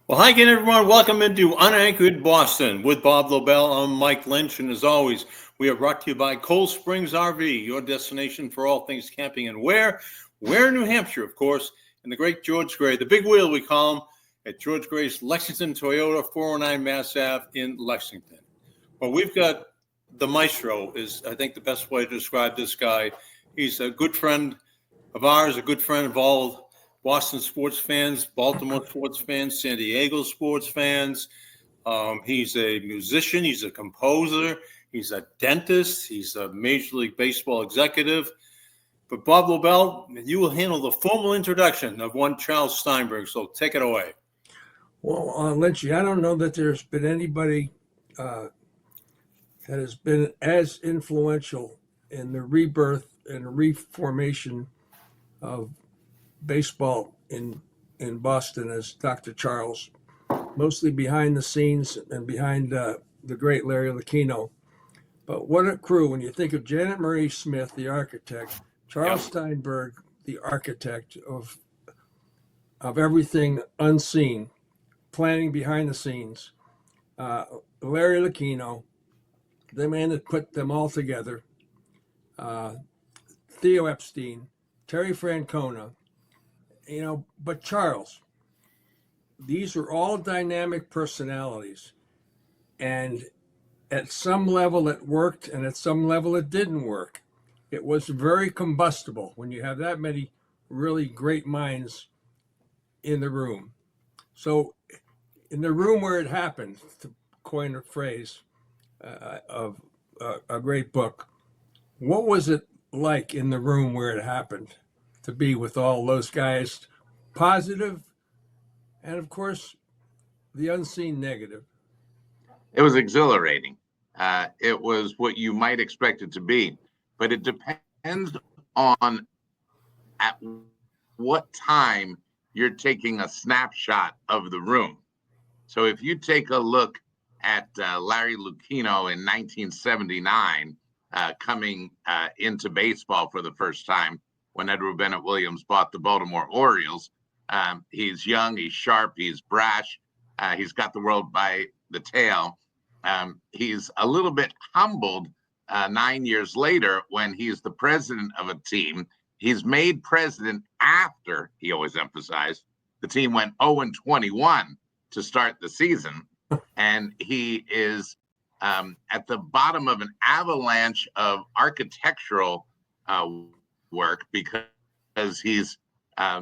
Well, hi again, everyone. Welcome into Unanchored Boston with Bob Lobel and Mike Lynch. And as always, we are brought to you by Cold Springs RV, your destination for all things camping and where? Where in New Hampshire, of course, and the great George Gray, the big wheel we call him, at George Gray's Lexington Toyota, 409 Mass Ave in Lexington. Well, we've got the maestro is, I think, the best way to describe this guy. He's a good friend of ours, a good friend of all Boston sports fans, Baltimore sports fans, San Diego sports fans. He's a musician. He's a composer. He's a dentist. He's a Major League Baseball executive. But Bob Lobel, you will handle the formal introduction of one Charles Steinberg. So take it away. Well, Lynchy, I don't know that there's been anybody that has been as influential in the rebirth and reformation of baseball in Boston as Dr. Charles, mostly behind the scenes and behind the great Larry Lucchino. But what a crew when you think of Janet Marie Smith, the architect, Charles Steinberg, the architect of everything unseen, planning behind the scenes, Larry Lucchino, the man that put them all together, Theo Epstein, Terry Francona, but Charles, these are all dynamic personalities. And at some level it worked and at some level it didn't work. It was very combustible when you have that many really great minds in the room. So in the room where it happened, to coin a phrase of a great book, what was it like in the room where it happened to be with all those guys, positive and, of course, the unseen negative? It was exhilarating. It was what you might expect it to be, but it depends on at what time you're taking a snapshot of the room. So if you take a look at Larry Lucchino in 1979, coming into baseball for the first time, when Edward Bennett Williams bought the Baltimore Orioles. He's young, he's sharp, he's brash. He's got the world by the tail. He's a little bit humbled 9 years later when he's the president of a team. He's made president after, he always emphasized, the team went 0-21 to start the season. And he is at the bottom of an avalanche of architectural work because he's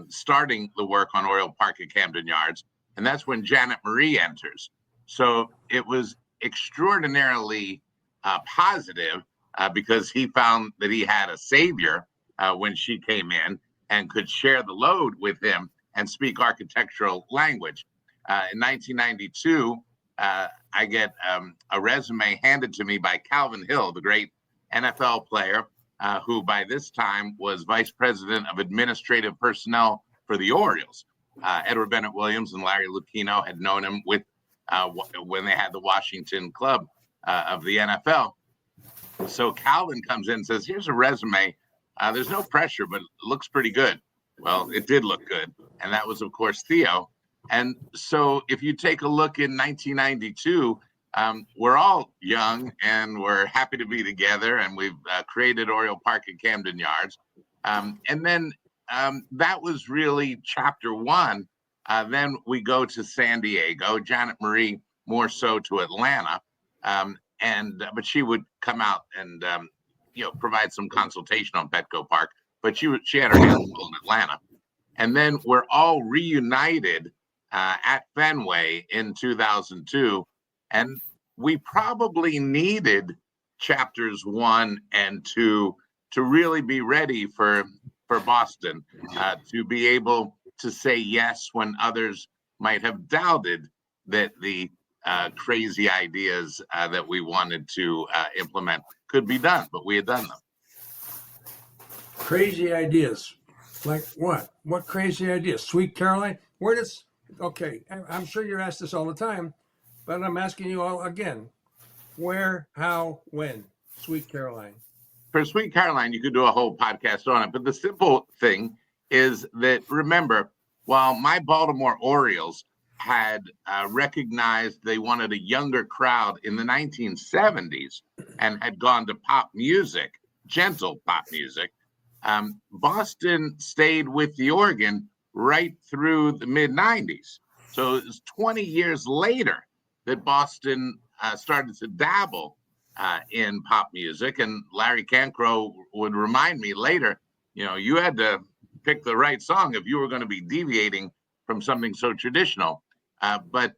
starting the work on Oriole Park at Camden Yards. And that's when Janet Marie enters. So it was extraordinarily positive because he found that he had a savior when she came in and could share the load with him and speak architectural language. In 1992, I get a resume handed to me by Calvin Hill, the great NFL player, who by this time was vice president of administrative personnel for the Orioles. Edward Bennett Williams and Larry Lucchino had known him with when they had the Washington club of the NFL. So Calvin comes in and says, here's a resume. There's no pressure, but it looks pretty good. Well, it did look good. And that was, of course, Theo. And so if you take a look in 1992, we're all young and we're happy to be together, and we've created Oriole Park at Camden Yards. And then that was really chapter one. Then we go to San Diego, Janet Marie more so to Atlanta. But she would come out and provide some consultation on Petco Park, but she had her hands full in Atlanta. And then we're all reunited at Fenway in 2002. And we probably needed chapters 1 and 2 to really be ready for Boston, to be able to say yes when others might have doubted that the crazy ideas that we wanted to implement could be done, but we had done them. Crazy ideas. Like what? What crazy ideas? Sweet Caroline? Okay, I'm sure you're asked this all the time, but I'm asking you all again. Where, how, when? Sweet Caroline. For Sweet Caroline, you could do a whole podcast on it, but the simple thing is that, remember, while my Baltimore Orioles had recognized they wanted a younger crowd in the 1970s and had gone to pop music, gentle pop music. Boston stayed with the organ right through the mid 90s. So it was 20 years later that Boston started to dabble in pop music. And Larry Cancro would remind me later, you had to pick the right song if you were going to be deviating from something so traditional. But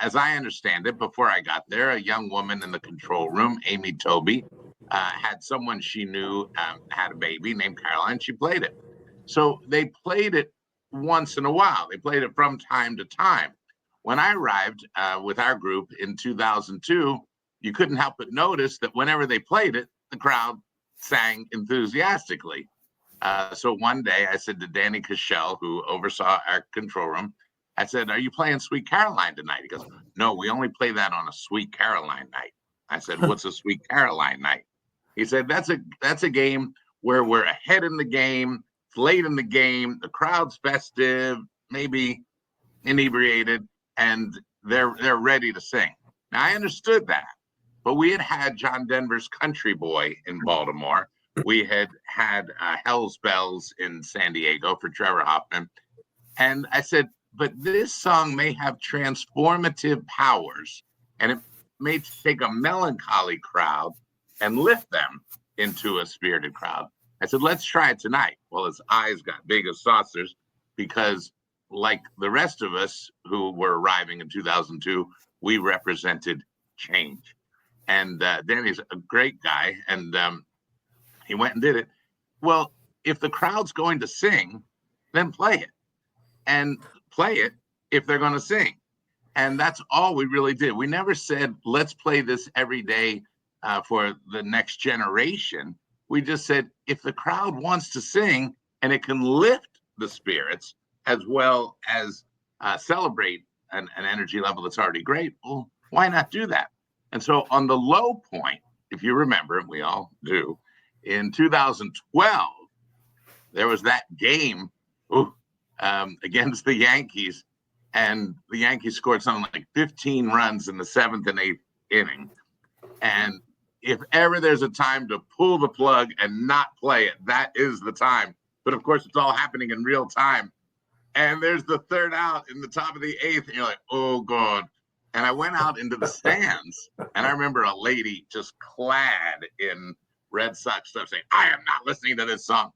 as I understand it, before I got there, a young woman in the control room, Amy Toby, had someone she knew had a baby named Caroline. She played it. So they played it once in a while. They played it from time to time. When I arrived with our group in 2002, you couldn't help but notice that whenever they played it, the crowd sang enthusiastically. So one day I said to Danny Cashel, who oversaw our control room, I said, "Are you playing Sweet Caroline tonight?" He goes, "No, we only play that on a Sweet Caroline night." I said, "What's a Sweet Caroline night?" He said, that's a game where we're ahead in the game, it's late in the game, the crowd's festive, maybe inebriated, and they're ready to sing. Now I understood that, but we had John Denver's Country Boy in Baltimore. We had Hell's Bells in San Diego for Trevor Hoffman. And I said, but this song may have transformative powers, and it may take a melancholy crowd and lift them into a spirited crowd. I said, let's try it tonight. Well, his eyes got big as saucers because, like the rest of us who were arriving in 2002, we represented change. And Danny's a great guy, and he went and did it. Well, if the crowd's going to sing, then play it. And play it if they're going to sing. And that's all we really did. We never said, let's play this every day for the next generation. We just said, if the crowd wants to sing and it can lift the spirits as well as celebrate an energy level that's already great, well, why not do that? And so on the low point, if you remember, we all do, in 2012, there was that game against the Yankees, and the Yankees scored something like 15 runs in the 7th and 8th inning. And if ever there's a time to pull the plug and not play it, that is the time. But of course, it's all happening in real time. And there's the third out in the top of the 8th, and you're like, oh, God. And I went out into the stands, and I remember a lady just clad in Red Sox stuff saying, I am not listening to this song.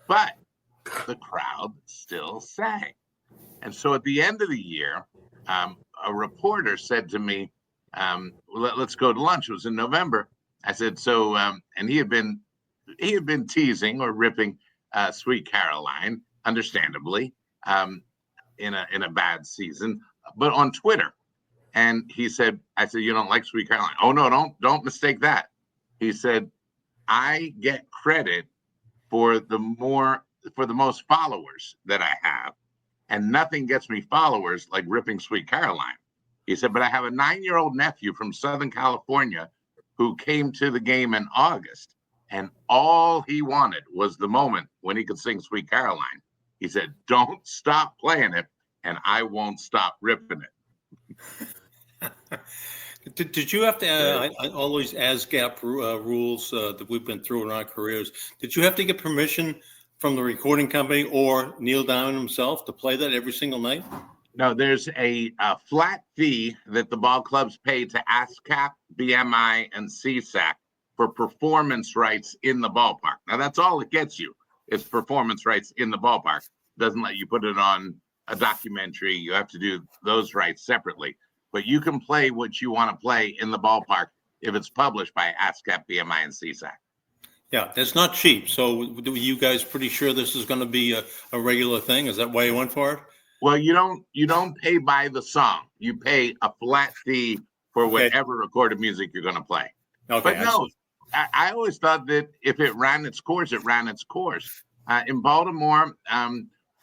But the crowd still sang. And so at the end of the year, a reporter said to me, let's go to lunch. It was in November. I said, so, and he had been teasing or ripping Sweet Caroline, understandably, in a bad season, but on Twitter. And he said, I said, you don't like Sweet Caroline? Oh, no, don't mistake that. He said, I get credit for the most followers that I have, and nothing gets me followers like ripping Sweet Caroline. He said, but I have a 9-year-old nephew from Southern California who came to the game in August, and all he wanted was the moment when he could sing Sweet Caroline. He said, don't stop playing it, and I won't stop ripping it. Did you have to, all these ASCAP rules that we've been through in our careers, did you have to get permission from the recording company or Neil Diamond himself to play that every single night? No, there's a flat fee that the ball clubs pay to ASCAP, BMI, and CSAC for performance rights in the ballpark. Now, that's all it gets you is performance rights in the ballpark. It doesn't let you put it on a documentary. You have to do those rights separately. But you can play what you want to play in the ballpark if it's published by ASCAP, BMI, and CSAC. Yeah, it's not cheap. So you guys pretty sure this is going to be a regular thing? Is that why you went for it? Well, you don't pay by the song. You pay a flat fee for whatever recorded music you're going to play. Okay. But no, I always thought that if it ran its course, it ran its course. In Baltimore,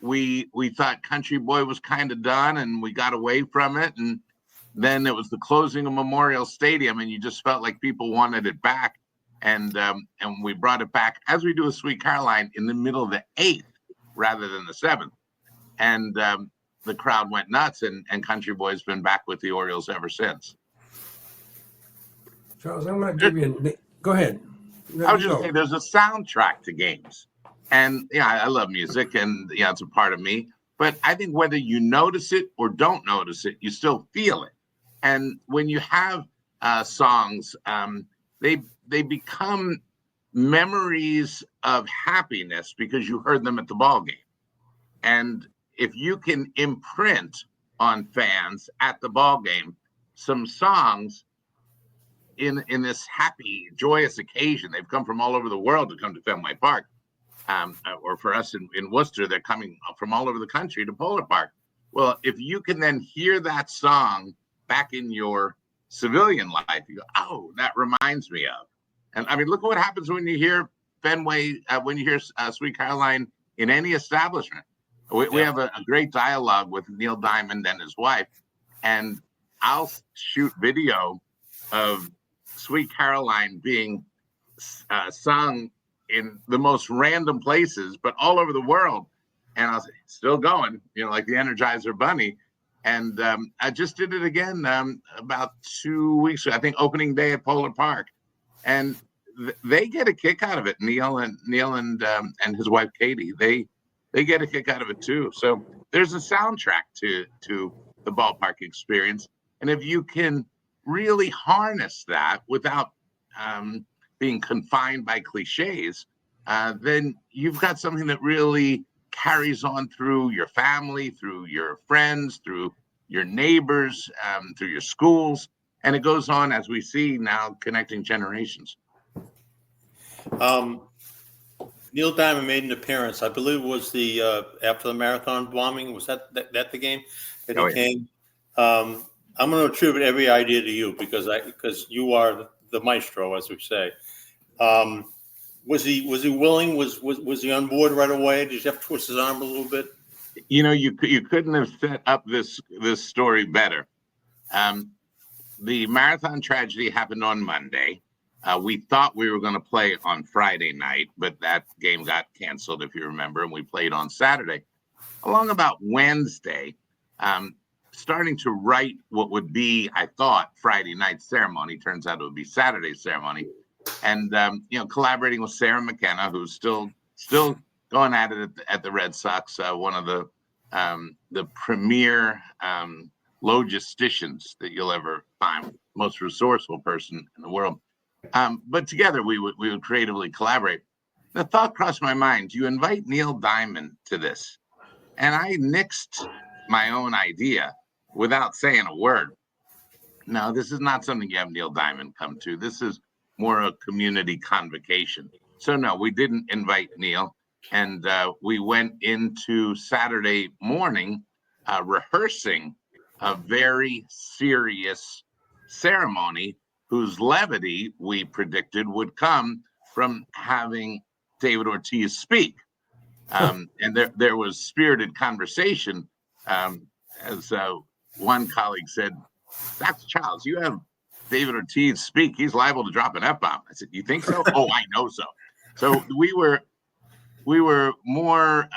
we thought Country Boy was kind of done, and we got away from it. And then it was the closing of Memorial Stadium, and you just felt like people wanted it back. And we brought it back, as we do with Sweet Caroline, in the middle of the 8th rather than the 7th. And the crowd went nuts, and Country Boy's been back with the Orioles ever since. Charles, I'm going to give you go ahead. I was just saying, there's a soundtrack to games, and I love music, and it's a part of me. But I think whether you notice it or don't notice it, you still feel it. And when you have songs, they become memories of happiness because you heard them at the ball game. And if you can imprint on fans at the ball game some songs in this happy, joyous occasion, they've come from all over the world to come to Fenway Park. Or for us in Worcester, they're coming from all over the country to Polar Park. Well, if you can then hear that song back in your civilian life, you go, oh, that reminds me of. And I mean, look at what happens when you hear Fenway, when you hear Sweet Caroline in any establishment. We have a great dialogue with Neil Diamond and his wife, and I'll shoot video of Sweet Caroline being sung in the most random places, but all over the world. And I was still going, like the Energizer Bunny. And I just did it again about 2 weeks ago, I think opening day at Polar Park. And they get a kick out of it. Neil and his wife, Katie, they get a kick out of it too. So there's a soundtrack to the ballpark experience. And if you can really harness that without being confined by cliches, then you've got something that really carries on through your family, through your friends, through your neighbors, through your schools, and it goes on, as we see now, connecting generations. Neil Diamond made an appearance, I believe it was the after the marathon bombing. Was that the game that he came? I'm going to attribute every idea to you because you are the maestro, as we say. Was he willing? Was he on board right away? Did you have to twist his arm a little bit? You couldn't have set up this story better. The marathon tragedy happened on Monday. We thought we were going to play on Friday night, but that game got canceled, if you remember, and we played on Saturday. Along about Wednesday, starting to write what would be, I thought, Friday night ceremony. Turns out it would be Saturday's ceremony. And, collaborating with Sarah McKenna, who's still going at it at the Red Sox, one of the premier logisticians that you'll ever find, most resourceful person in the world. But together we would creatively collaborate. The thought crossed my mind, do you invite Neil Diamond to this? And I nixed my own idea without saying a word. No, this is not something you have Neil Diamond come to. This is more a community convocation. So no, we didn't invite Neil. And we went into Saturday morning rehearsing a very serious ceremony whose levity we predicted would come from having David Ortiz speak. And there was spirited conversation. As one colleague said, Dr. Childs, you have David Ortiz speak, he's liable to drop an F-bomb. I said, you think so? Oh, I know so. So we were more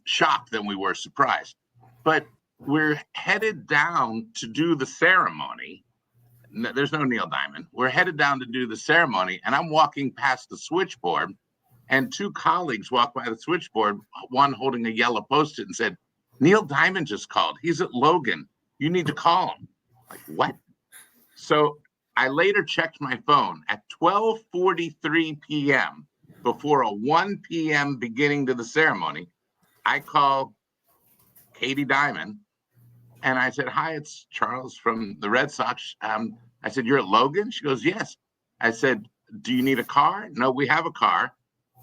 shocked than we were surprised. But we're headed down to do the ceremony. There's no Neil Diamond. We're headed down to do the ceremony, and I'm walking past the switchboard, and two colleagues walked by the switchboard, one holding a yellow Post-it and said, Neil Diamond just called. He's at Logan. You need to call him. Like, what? So I later checked my phone at 12:43 p.m. before a 1 p.m. beginning to the ceremony. I called Katie Diamond, and I said, hi, it's Charles from the Red Sox. I said, you're at Logan? She goes, yes. I said, do you need a car? No, we have a car.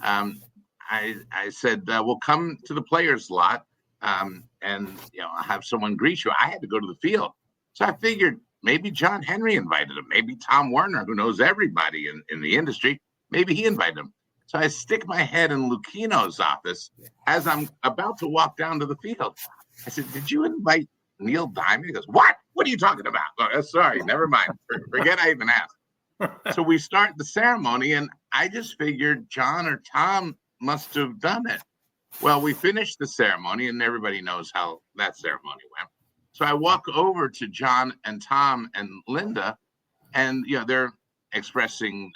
I said, we'll come to the players' lot and I'll have someone greet you. I had to go to the field. So I figured maybe John Henry invited him. Maybe Tom Werner, who knows everybody in the industry, maybe he invited him. So I stick my head in Lucchino's office as I'm about to walk down to the field. I said, did you invite Neil Diamond? He goes, what? What are you talking about? Oh, sorry, never mind. Forget I even asked. So we start the ceremony, and I just figured John or Tom must have done it. Well, we finished the ceremony, and everybody knows how that ceremony went. So I walk over to John and Tom and Linda, and they're expressing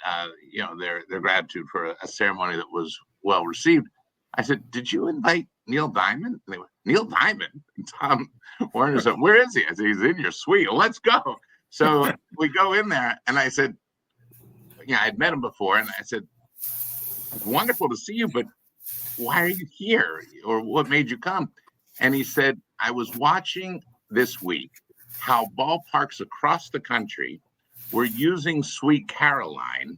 their gratitude for a ceremony that was well received. I said, "Did you invite Neil Diamond?" And they went, "Neil Diamond?" And Tom Warner said, "Where is he?" I said, "He's in your suite. Well, let's go." So we go in there, and I said, I'd met him before, and I said, "It's wonderful to see you, but why are you here? Or what made you come?" And he said, "I was watching this week how ballparks across the country were using Sweet Caroline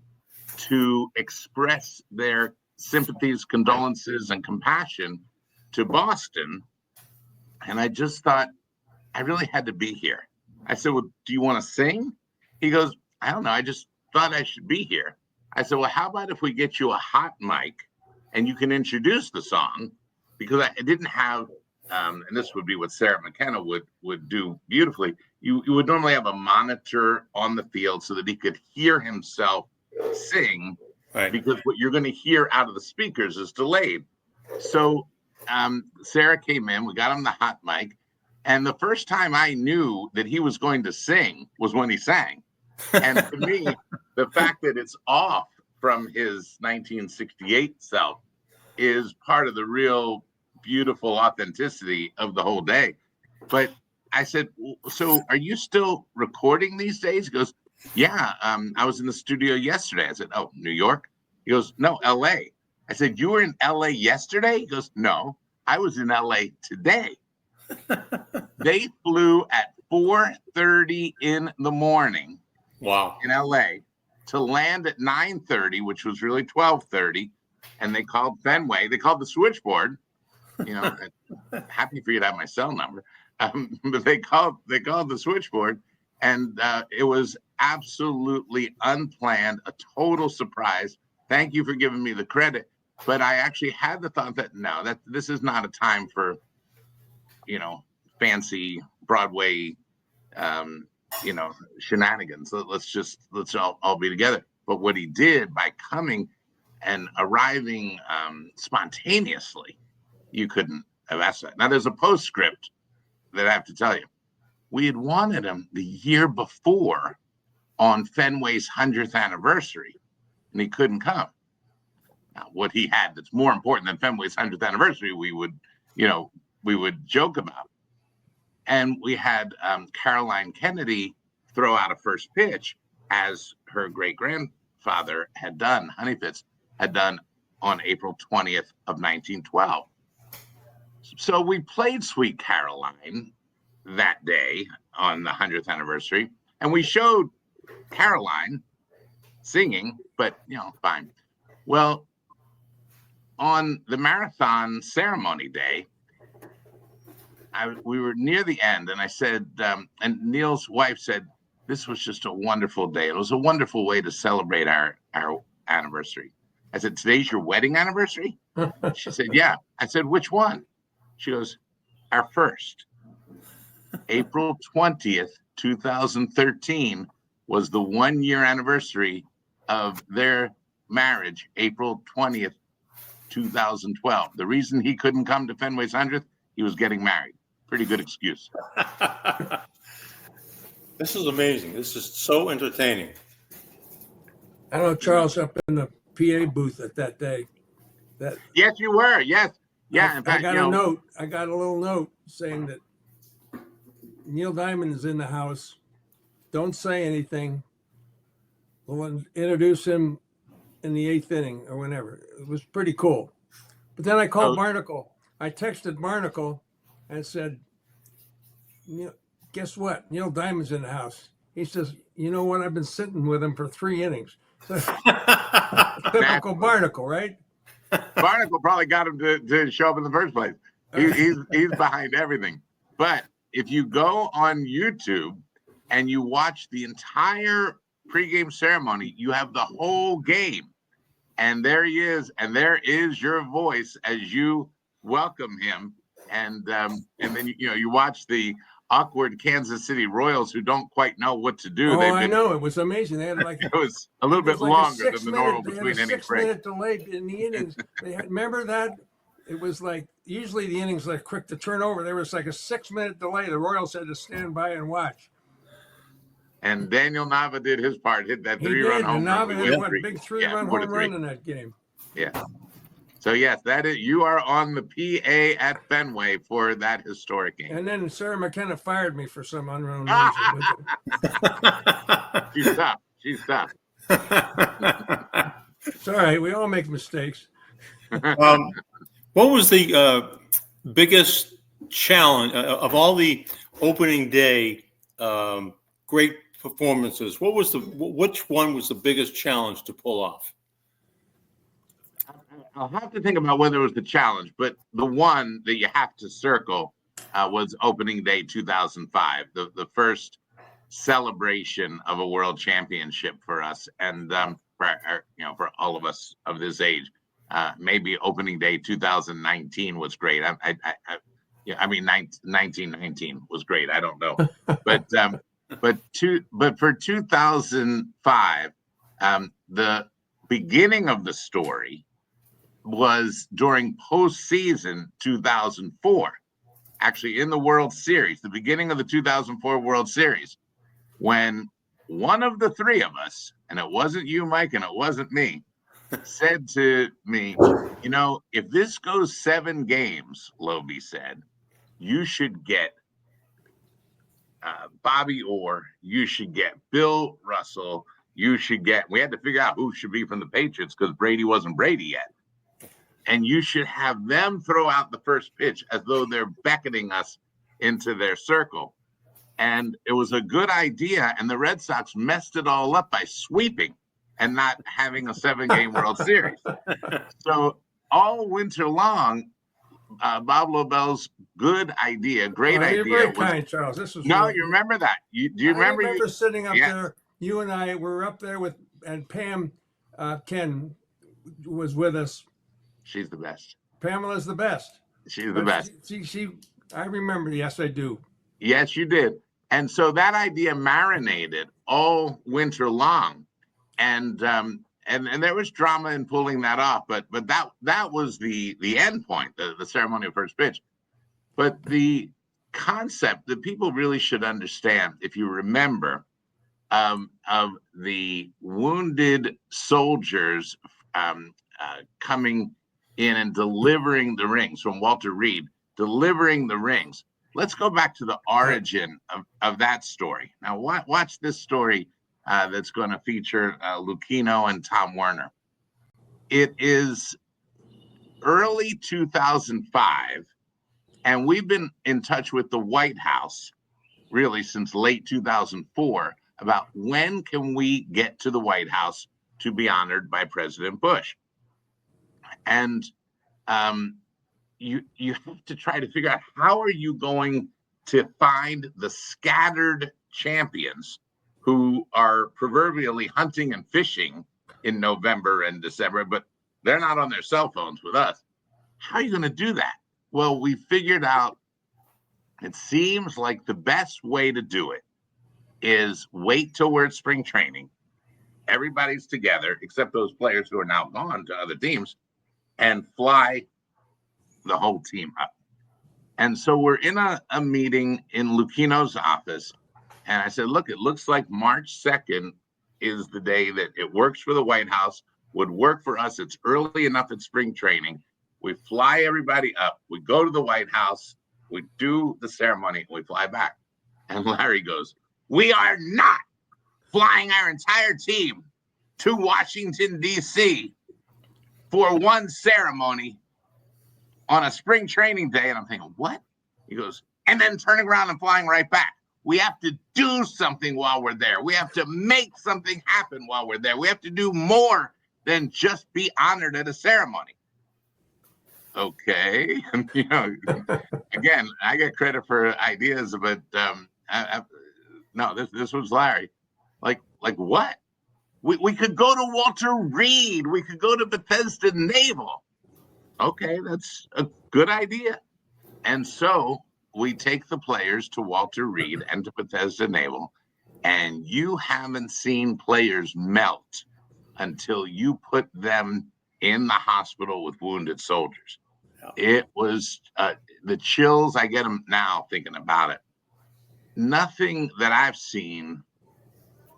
to express their sympathies, condolences, and compassion to Boston. And I just thought I really had to be here." I said, "Well, do you want to sing?" He goes, "I don't know. I just thought I should be here." I said, "Well, how about if we get you a hot mic and you can introduce the song?" Because I didn't have, and this would be what Sarah McKenna would do beautifully. You would normally have a monitor on the field so that he could hear himself sing, Right. Because what you're going to hear out of the speakers is delayed. So Sarah came in, we got him the hot mic, and the first time I knew that he was going to sing was when he sang. And to me, the fact that it's off from his 1968 self is part of the real beautiful authenticity of the whole day. But I said, "So are you still recording these days?" He goes, "Yeah, I was in the studio yesterday." I said, "Oh, New York?" He goes, "No, LA." I said, "You were in LA yesterday?" He goes, "No, I was in LA today." They flew at 4:30 in the morning. Wow. In LA to land at 9:30, which was really 12:30, and they called Fenway. They called the switchboard. Happy for you to have my cell number. But they called the switchboard, and it was absolutely unplanned, a total surprise. Thank you for giving me the credit, but I actually had the thought that this is not a time for fancy Broadway shenanigans. Let's all be together. But what he did by coming and arriving spontaneously, you couldn't have asked that. Now there's a postscript that I have to tell you. We had wanted him the year before on Fenway's 100th anniversary, and he couldn't come. Now, what he had that's more important than Fenway's 100th anniversary, we would joke about. And we had Caroline Kennedy throw out a first pitch, as her great-grandfather had done, Honeyfitz had done on April 20th of 1912. So we played Sweet Caroline that day on the 100th anniversary, and we showed Caroline singing, but fine. Well, on the marathon ceremony day, we were near the end, and I said, and Neil's wife said, "This was just a wonderful day. It was a wonderful way to celebrate our anniversary." I said, "Today's your wedding anniversary?" She said, "Yeah." I said, "Which one?" She goes, "Our first. April 20th, 2013 was the 1-year anniversary of their marriage, April 20th, 2012. The reason he couldn't come to Fenway's 100th, he was getting married." Pretty good excuse. This is amazing. This is so entertaining. I know Charles up in the PA booth at that day. Yes, you were. Yes. Yeah. I got a note. I got a little note saying that Neil Diamond is in the house. Don't say anything. We'll introduce him in the 8th inning or whenever. It was pretty cool. But then I called Barnacle. I texted Barnacle and said, "Guess what? Neil Diamond's in the house." He says, "You know what? I've been sitting with him for 3 innings." So, typical Barnacle, right? Barnacle probably got him to show up in the first place. He's behind everything. But if you go on YouTube and you watch the entire pregame ceremony, you have the whole game. And there he is, and there is your voice as you welcome him. And then you watch the awkward Kansas City Royals who don't quite know what to do. I know. It was amazing. They had it was a little bit longer than the normal between inning break. 6-minute delay in the innings. Remember that? it was like usually the innings like quick to turn over. There was like a 6-minute delay. The Royals had to stand by and watch. And Daniel Nava did his part, hit that He 3-run did. home And run. Nava We had went what big 3-run 4-3. home run in that game. Yeah. So yes, that is, you are on the PA at Fenway for that historic game. And then Sarah McKenna fired me for some unknown reason. She's tough. She's tough. It's all right. We all make mistakes. What was the biggest challenge of all the opening day great performances? Which one was the biggest challenge to pull off? I'll have to think about whether it was the challenge, but the one that you have to circle was opening day 2005, the first celebration of a world championship for us, and for all of us of this age. Maybe opening day 2019 was great. I mean 1919 was great. I don't know, but for 2005, the beginning of the story was during postseason 2004, actually in the World Series, the beginning of the 2004 World Series, when one of the three of us, and it wasn't you, Mike, and it wasn't me, said to me, if this goes 7 games, Lobie said, you should get Bobby Orr, you should get Bill Russell, we had to figure out who should be from the Patriots because Brady wasn't Brady yet. And you should have them throw out the first pitch as though they're beckoning us into their circle. And it was a good idea. And the Red Sox messed it all up by sweeping and not having a 7-game World Series. So all winter long, Bob Lobel's good idea, great idea. You're very kind, Charles. This was no, really, you remember that? Do you remember? I remember sitting up there. You and I were up there and Pam Ken was with us. She's the best. Pamela's the best. She's the best. I remember. Yes, I do. Yes, you did. And so that idea marinated all winter long, and there was drama in pulling that off. But that was the end point, the ceremony of first pitch. But the concept that people really should understand, if you remember, of the wounded soldiers coming in and delivering the rings from Walter Reed, delivering the rings. Let's go back to the origin of that story. Now, watch this story that's going to feature Lucchino and Tom Werner. It is early 2005, and we've been in touch with the White House really since late 2004 about when can we get to the White House to be honored by President Bush. And you have to try to figure out how are you going to find the scattered champions who are proverbially hunting and fishing in November and December, but they're not on their cell phones with us. How are you going to do that? Well, we figured out it seems like the best way to do it is wait till we're at spring training. Everybody's together, except those players who are now gone to other teams, and fly the whole team up. And so we're in a meeting in Lucchino's office. And I said, look, it looks like March 2nd is the day that it works for the White House, would work for us. It's early enough at spring training. We fly everybody up. We go to the White House. We do the ceremony. And we fly back. And Larry goes, we are not flying our entire team to Washington, D.C. for one ceremony on a spring training day. And I'm thinking, what? He goes, and then turning around and flying right back. We have to do something while we're there. We have to make something happen while we're there. We have to do more than just be honored at a ceremony. Okay. Again, I get credit for ideas, but no, this was Larry. Like what? We could go to Walter Reed. We could go to Bethesda Naval. Okay, that's a good idea. And so we take the players to Walter Reed and to Bethesda Naval, and you haven't seen players melt until you put them in the hospital with wounded soldiers. It was the chills. I get them now thinking about it. Nothing that I've seen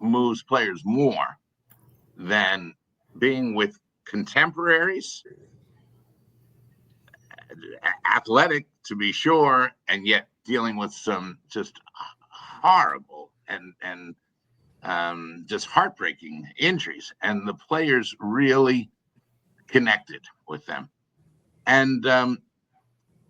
moves players more than being with contemporaries, athletic to be sure, and yet dealing with some just horrible and just heartbreaking injuries. And the players really connected with them. And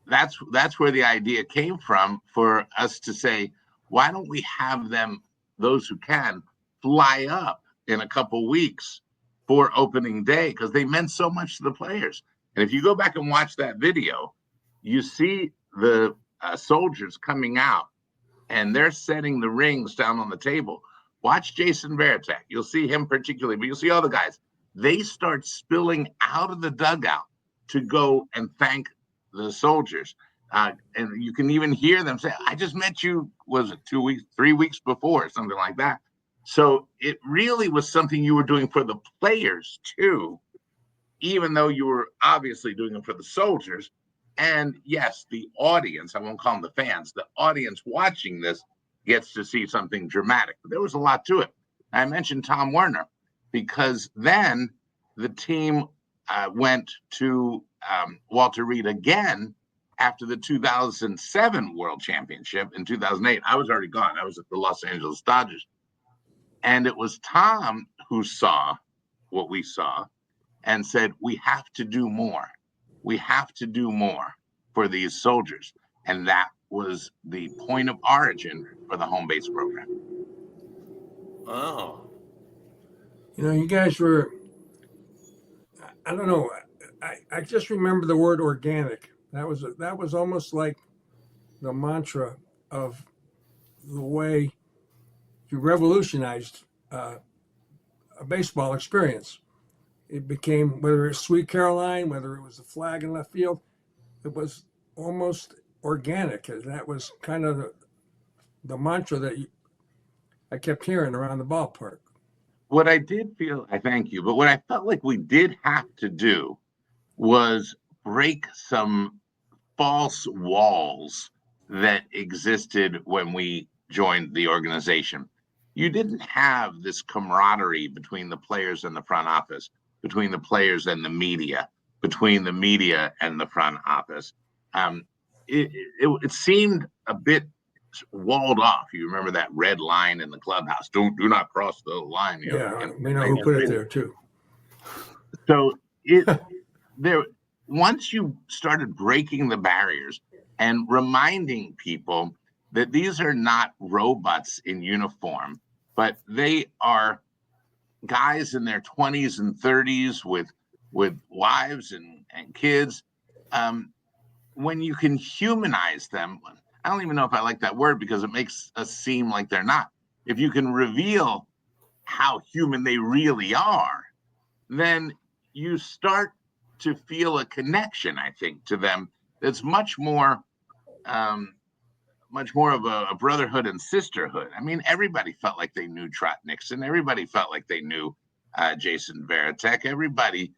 that's where the idea came from for us to say, why don't we have them, those who can, fly up in a couple weeks for opening day, because they meant so much to the players. And if you go back and watch that video, you see the soldiers coming out and they're setting the rings down on the table. Watch Jason Varitek. You'll see him particularly, but you'll see other guys. They start spilling out of the dugout to go and thank the soldiers. And you can even hear them say, I just met you, was it 2 weeks, 3 weeks before, something like that. So it really was something you were doing for the players too, even though you were obviously doing it for the soldiers. And yes, the audience, I won't call them the fans, the audience watching this gets to see something dramatic. But there was a lot to it. I mentioned Tom Werner because then the team went to Walter Reed again after the 2007 World Championship. In 2008, I was already gone. I was at the Los Angeles Dodgers. And it was Tom who saw what we saw and said, we have to do more. We have to do more for these soldiers. And that was the point of origin for the home base program. Wow. You guys were, I don't know, I just remember the word organic. That was almost like the mantra of the way you revolutionized a baseball experience. It became, whether it's Sweet Caroline, whether it was the flag in left field, it was almost organic. And that was kind of the mantra that I kept hearing around the ballpark. What I did feel, I thank you, but what I felt like we did have to do was break some false walls that existed when we joined the organization. You didn't have this camaraderie between the players and the front office, between the players and the media, between the media and the front office. It seemed a bit walled off. You remember that red line in the clubhouse? Do not cross the line. We know who put it there too. So once you started breaking the barriers and reminding people that these are not robots in uniform, but they are guys in their 20s and 30s with wives and kids. When you can humanize them, I don't even know if I like that word because it makes us seem like they're not. If you can reveal how human they really are, then you start to feel a connection, I think, to them that's much more of a brotherhood and sisterhood. I mean, everybody felt like they knew Trot Nixon. Everybody felt like they knew Jason Varitek. Everybody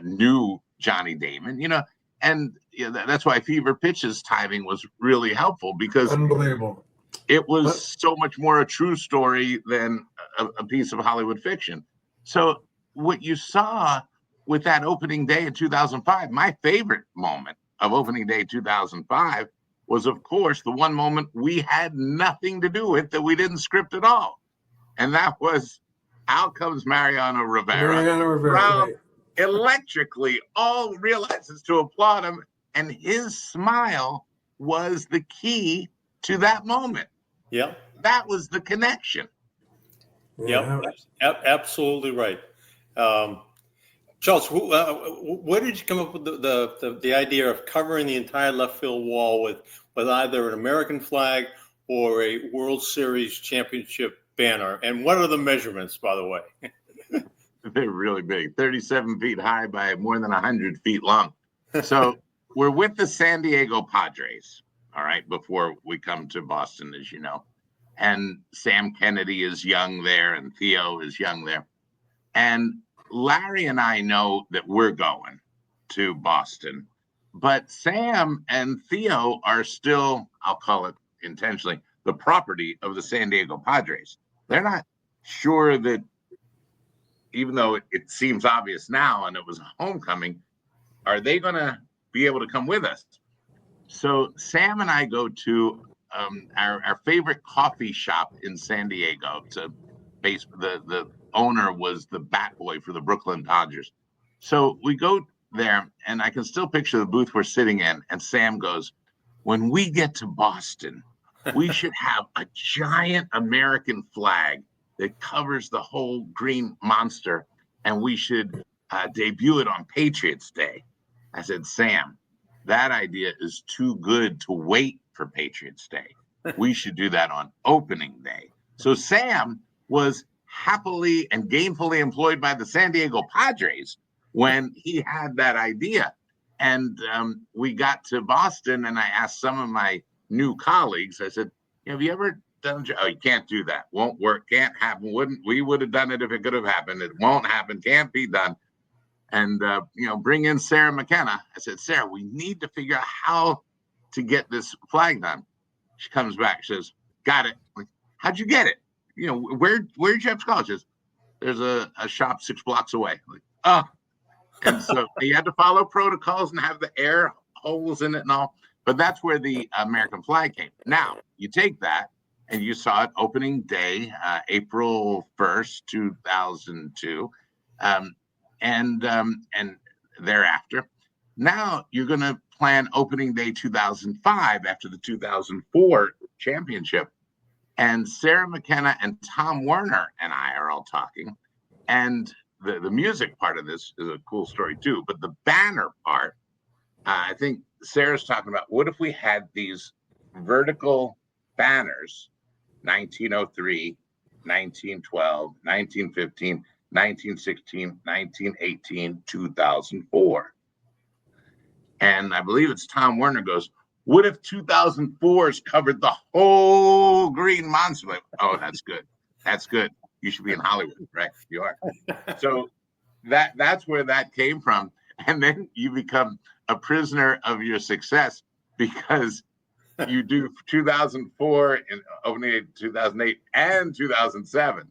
knew Johnny Damon, and that's why Fever Pitch's timing was really helpful because unbelievable. It was so much more a true story than a piece of Hollywood fiction. So what you saw with that opening day in 2005, my favorite moment of opening day 2005 was, of course, the one moment we had nothing to do with that we didn't script at all. And that was, out comes Mariano Rivera. Right. Electrically, all realizes to applaud him. And his smile was the key to that moment. Yeah. That was the connection. Yep, absolutely right. Charles, where did you come up with the idea of covering the entire left field wall with either an American flag or a World Series championship banner? And what are the measurements, by the way? They're really big, 37 feet high by more than 100 feet long. So we're with the San Diego Padres, all right, before we come to Boston, as you know. And Sam Kennedy is young there, and Theo is young there. And Larry and I know that we're going to Boston But Sam and Theo are still, I'll call it intentionally, the property of the San Diego Padres. They're not sure that, even though it seems obvious now and it was a homecoming, are they going to be able to come with us? So Sam and I go to our favorite coffee shop in San Diego. The owner was the bat boy for the Brooklyn Dodgers. So we go there, and I can still picture the booth we're sitting in. And Sam goes, "When we get to Boston, we should have a giant American flag that covers the whole green monster, and we should debut it on Patriots Day." I said, "Sam, that idea is too good to wait for Patriots Day. We should do that on opening day." So Sam was happily and gainfully employed by the San Diego Padres when he had that idea. And we got to Boston, and I asked some of my new colleagues, I said, "Have you ever done, oh, you can't do that. Won't work, can't happen. We would have done it if it could have happened. It won't happen, can't be done." And, bring in Sarah McKenna. I said, "Sarah, we need to figure out how to get this flag done." She comes back, she says, "Got it." I'm like, "How'd you get it? Where'd you have to call?" She says, "There's a shop 6 blocks away." I'm like, oh. And so you had to follow protocols and have the air holes in it and all. But that's where the American flag came. Now, you take that, and you saw it opening day, April 1st, 2002. And thereafter. Now you're going to plan opening day 2005 after the 2004 championship. And Sarah McKenna and Tom Werner and I are all talking. And the music part of this is a cool story too. But the banner part, I think Sarah's talking about, what if we had these vertical banners, 1903, 1912, 1915, 1916, 1918, 2004. And I believe it's Tom Werner goes, "What if 2004's covered the whole green monster?" Like, oh, that's good. That's good. You should be in Hollywood, right? You are. So that's where that came from. And then you become a prisoner of your success, because you do 2004 and opening 2008 and 2007,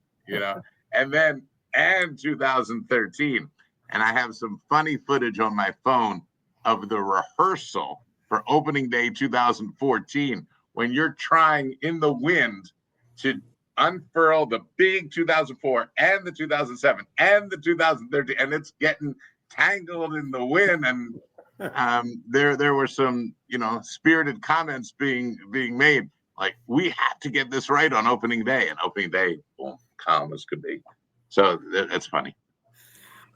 and 2013. And I have some funny footage on my phone of the rehearsal for opening day 2014, when you're trying in the wind to unfurl the big 2004 and the 2007 and the 2013, and it's getting tangled in the wind. And there were some spirited comments being made, like, we have to get this right on opening day, and opening day, boom, calm as could be. So that's funny.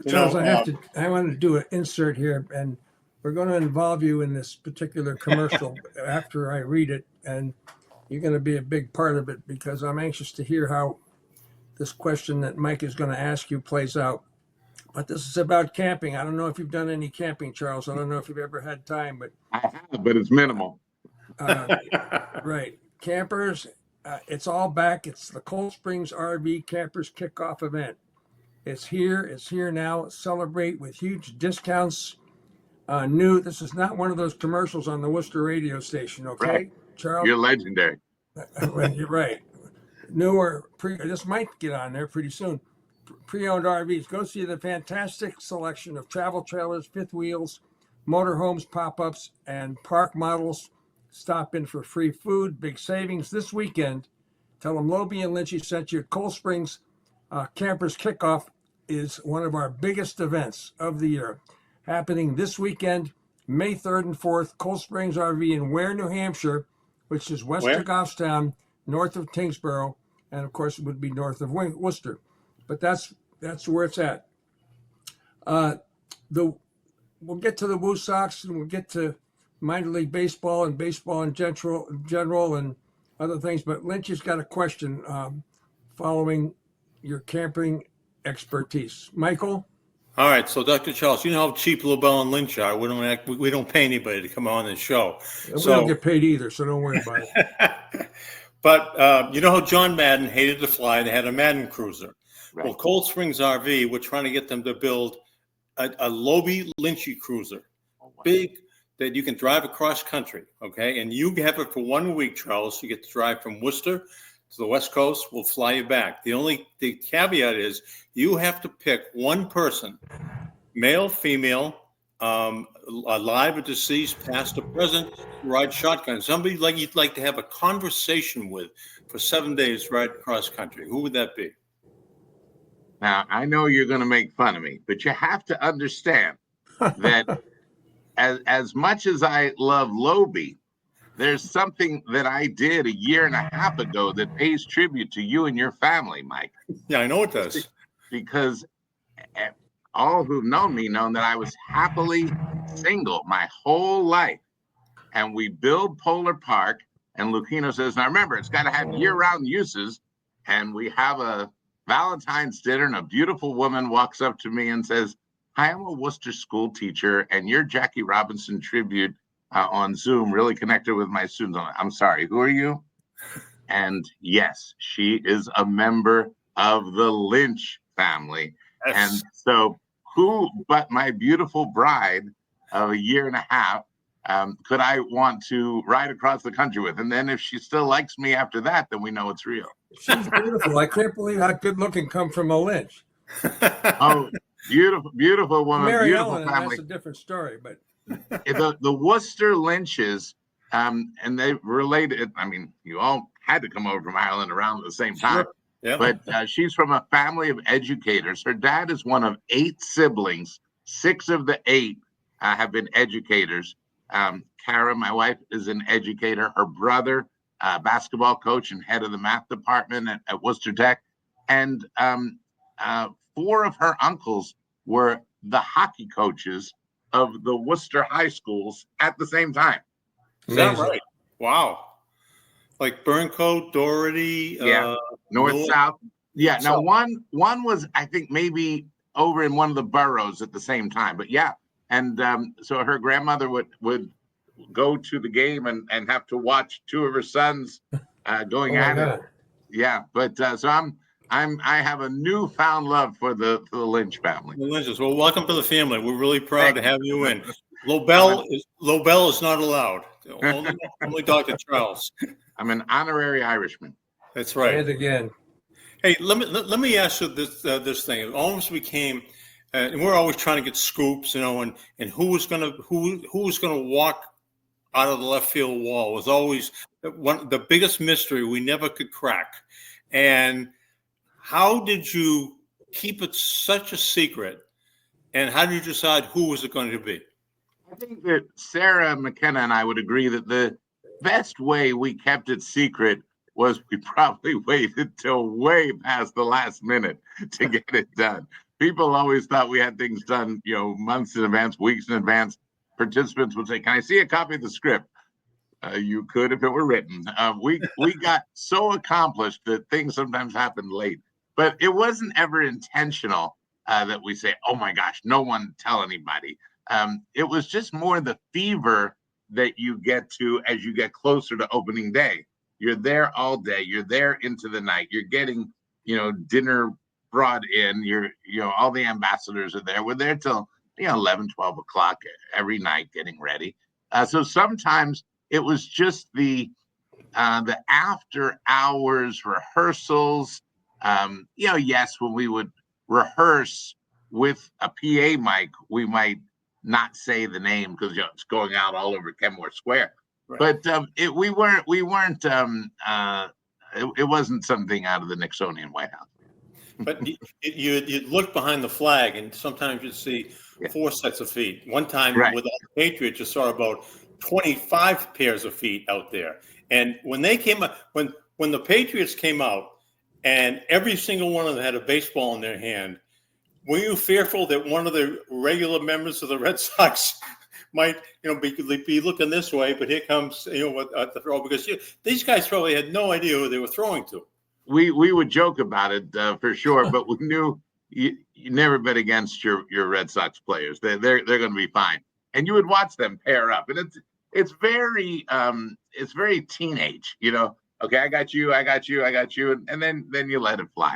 Charles, I want to do an insert here, and we're going to involve you in this particular commercial after I read it, and you're going to be a big part of it, because I'm anxious to hear how this question that Mike is going to ask you plays out. But this is about camping. I don't know if you've done any camping, Charles. I don't know if you've ever had time, but I have, but it's minimal. Right. Campers, it's all back. It's the Cold Springs RV Campers Kickoff event. It's here now. Celebrate with huge discounts. This is not one of those commercials on the Worcester radio station, okay, right. Charles? You're legendary. You're right. Newer, this might get on there pretty soon. Pre-owned RVs. Go see the fantastic selection of travel trailers, fifth wheels, motorhomes, pop-ups, and park models. Stop in for free food, big savings this weekend. Tell them Lobel and Lynch sent you. Cold Springs Campers Kickoff is one of our biggest events of the year, happening this weekend, May 3rd and 4th. Cold Springs RV in Ware, New Hampshire, which is west of Goffstown, north of Tingsboro, and of course it would be north of Worcester. But that's where it's at. We'll get to the Woo Sox, and we'll get to minor league baseball and baseball in general and other things. But Lynch has got a question following your camping expertise. Michael? All right, so Dr. Charles, you know how cheap Lobel and Lynch are. We don't pay anybody to come on this show. We don't get paid either, so don't worry about it. But you know how John Madden hated to fly? They had a Madden cruiser. Right. Well, Cold Springs RV, we're trying to get them to build a Lobel Lynchy cruiser. Big, that you can drive across country, okay? And you have it for 1 week, Charles. You get to drive from Worcester to the West Coast. We'll fly you back. The caveat is you have to pick one person, male, female, alive or deceased, past or present, ride shotgun. Somebody like you'd like to have a conversation with for 7 days right across country. Who would that be? Now, I know you're going to make fun of me, but you have to understand that as much as I love Lobie, there's something that I did 1.5 years ago that pays tribute to you and your family, Mike. Yeah, I know it does. Because all who've known me know that I was happily single my whole life. And we build Polar Park, and Lucchino says, now remember, it's got to have year-round uses. And we have a Valentine's dinner, and a beautiful woman walks up to me and says, hi, I'm a Worcester school teacher, and you're Jackie Robinson tribute on Zoom, really connected with my students. I'm sorry, who are you? And yes, she is a member of the Lynch family. Yes. And so who but my beautiful bride of 1.5 years could I want to ride across the country with? And then if she still likes me after that, then we know it's real. She's beautiful. I can't believe how good looking come from a Lynch. Oh, beautiful woman, Mary beautiful Ellen, family. that's a different story, but The Worcester Lynches, and they related. I mean, you all had to come over from Ireland around at the same time. Sure. Yeah. But she's from a family of educators. Her dad is one of 8 siblings. 6 of the 8 have been educators. Kara, my wife, is an educator. Her brother, basketball coach and head of the math department at Worcester Tech. And 4 of her uncles were the hockey coaches of the Worcester high schools at the same time. Is that right? Wow. Like Burncoat, Doherty, Yeah. North, South. Yeah. Now, one was, I think, maybe over in one of the boroughs at the same time. But yeah. And so her grandmother would go to the game and have to watch 2 of her sons going at it. Yeah. But so I have a newfound love for the Lynch family. The Lynches. Well, welcome to the family. We're really proud to have you in. Lobel is not allowed. Only Dr. Charles. I'm an honorary Irishman. That's right. and again, Hey, let me ask you this thing. It almost became, and we're always trying to get scoops, and who was gonna walk out of the left field wall was always the biggest mystery we never could crack. And how did you keep it such a secret? And how did you decide who was it going to be? I think that Sarah McKenna and I would agree that the best way we kept it secret was we probably waited till way past the last minute to get it done. People always thought we had things done, months in advance, weeks in advance. Participants would say, can I see a copy of the script? You could if it were written. We got so accomplished that things sometimes happened late. But it wasn't ever intentional that we say, oh my gosh, no one tell anybody. It was just more the fever that you get to as you get closer to opening day. You're there all day. You're there into the night. You're getting, dinner brought in. All the ambassadors are there. We're there till 11, 12 o'clock every night getting ready. So sometimes it was just the after hours rehearsals. Yes, when we would rehearse with a PA mic, we might not say the name because it's going out all over Kenmore Square. Right. But it wasn't something out of the Nixonian White House. But you look behind the flag, and sometimes you'd see 4 sets of feet. One time with the Patriots, you saw about 25 pairs of feet out there. And when they came up, when the Patriots came out, and every single one of them had a baseball in their hand, were you fearful that one of the regular members of the Red Sox might, be looking this way, but here comes, at the throw? Because these guys probably had no idea who they were throwing to. We would joke about it for sure, but we knew you never bet against your Red Sox players. They're going to be fine, and you would watch them pair up, and it's very teenage, Okay, I got you, and then you let it fly.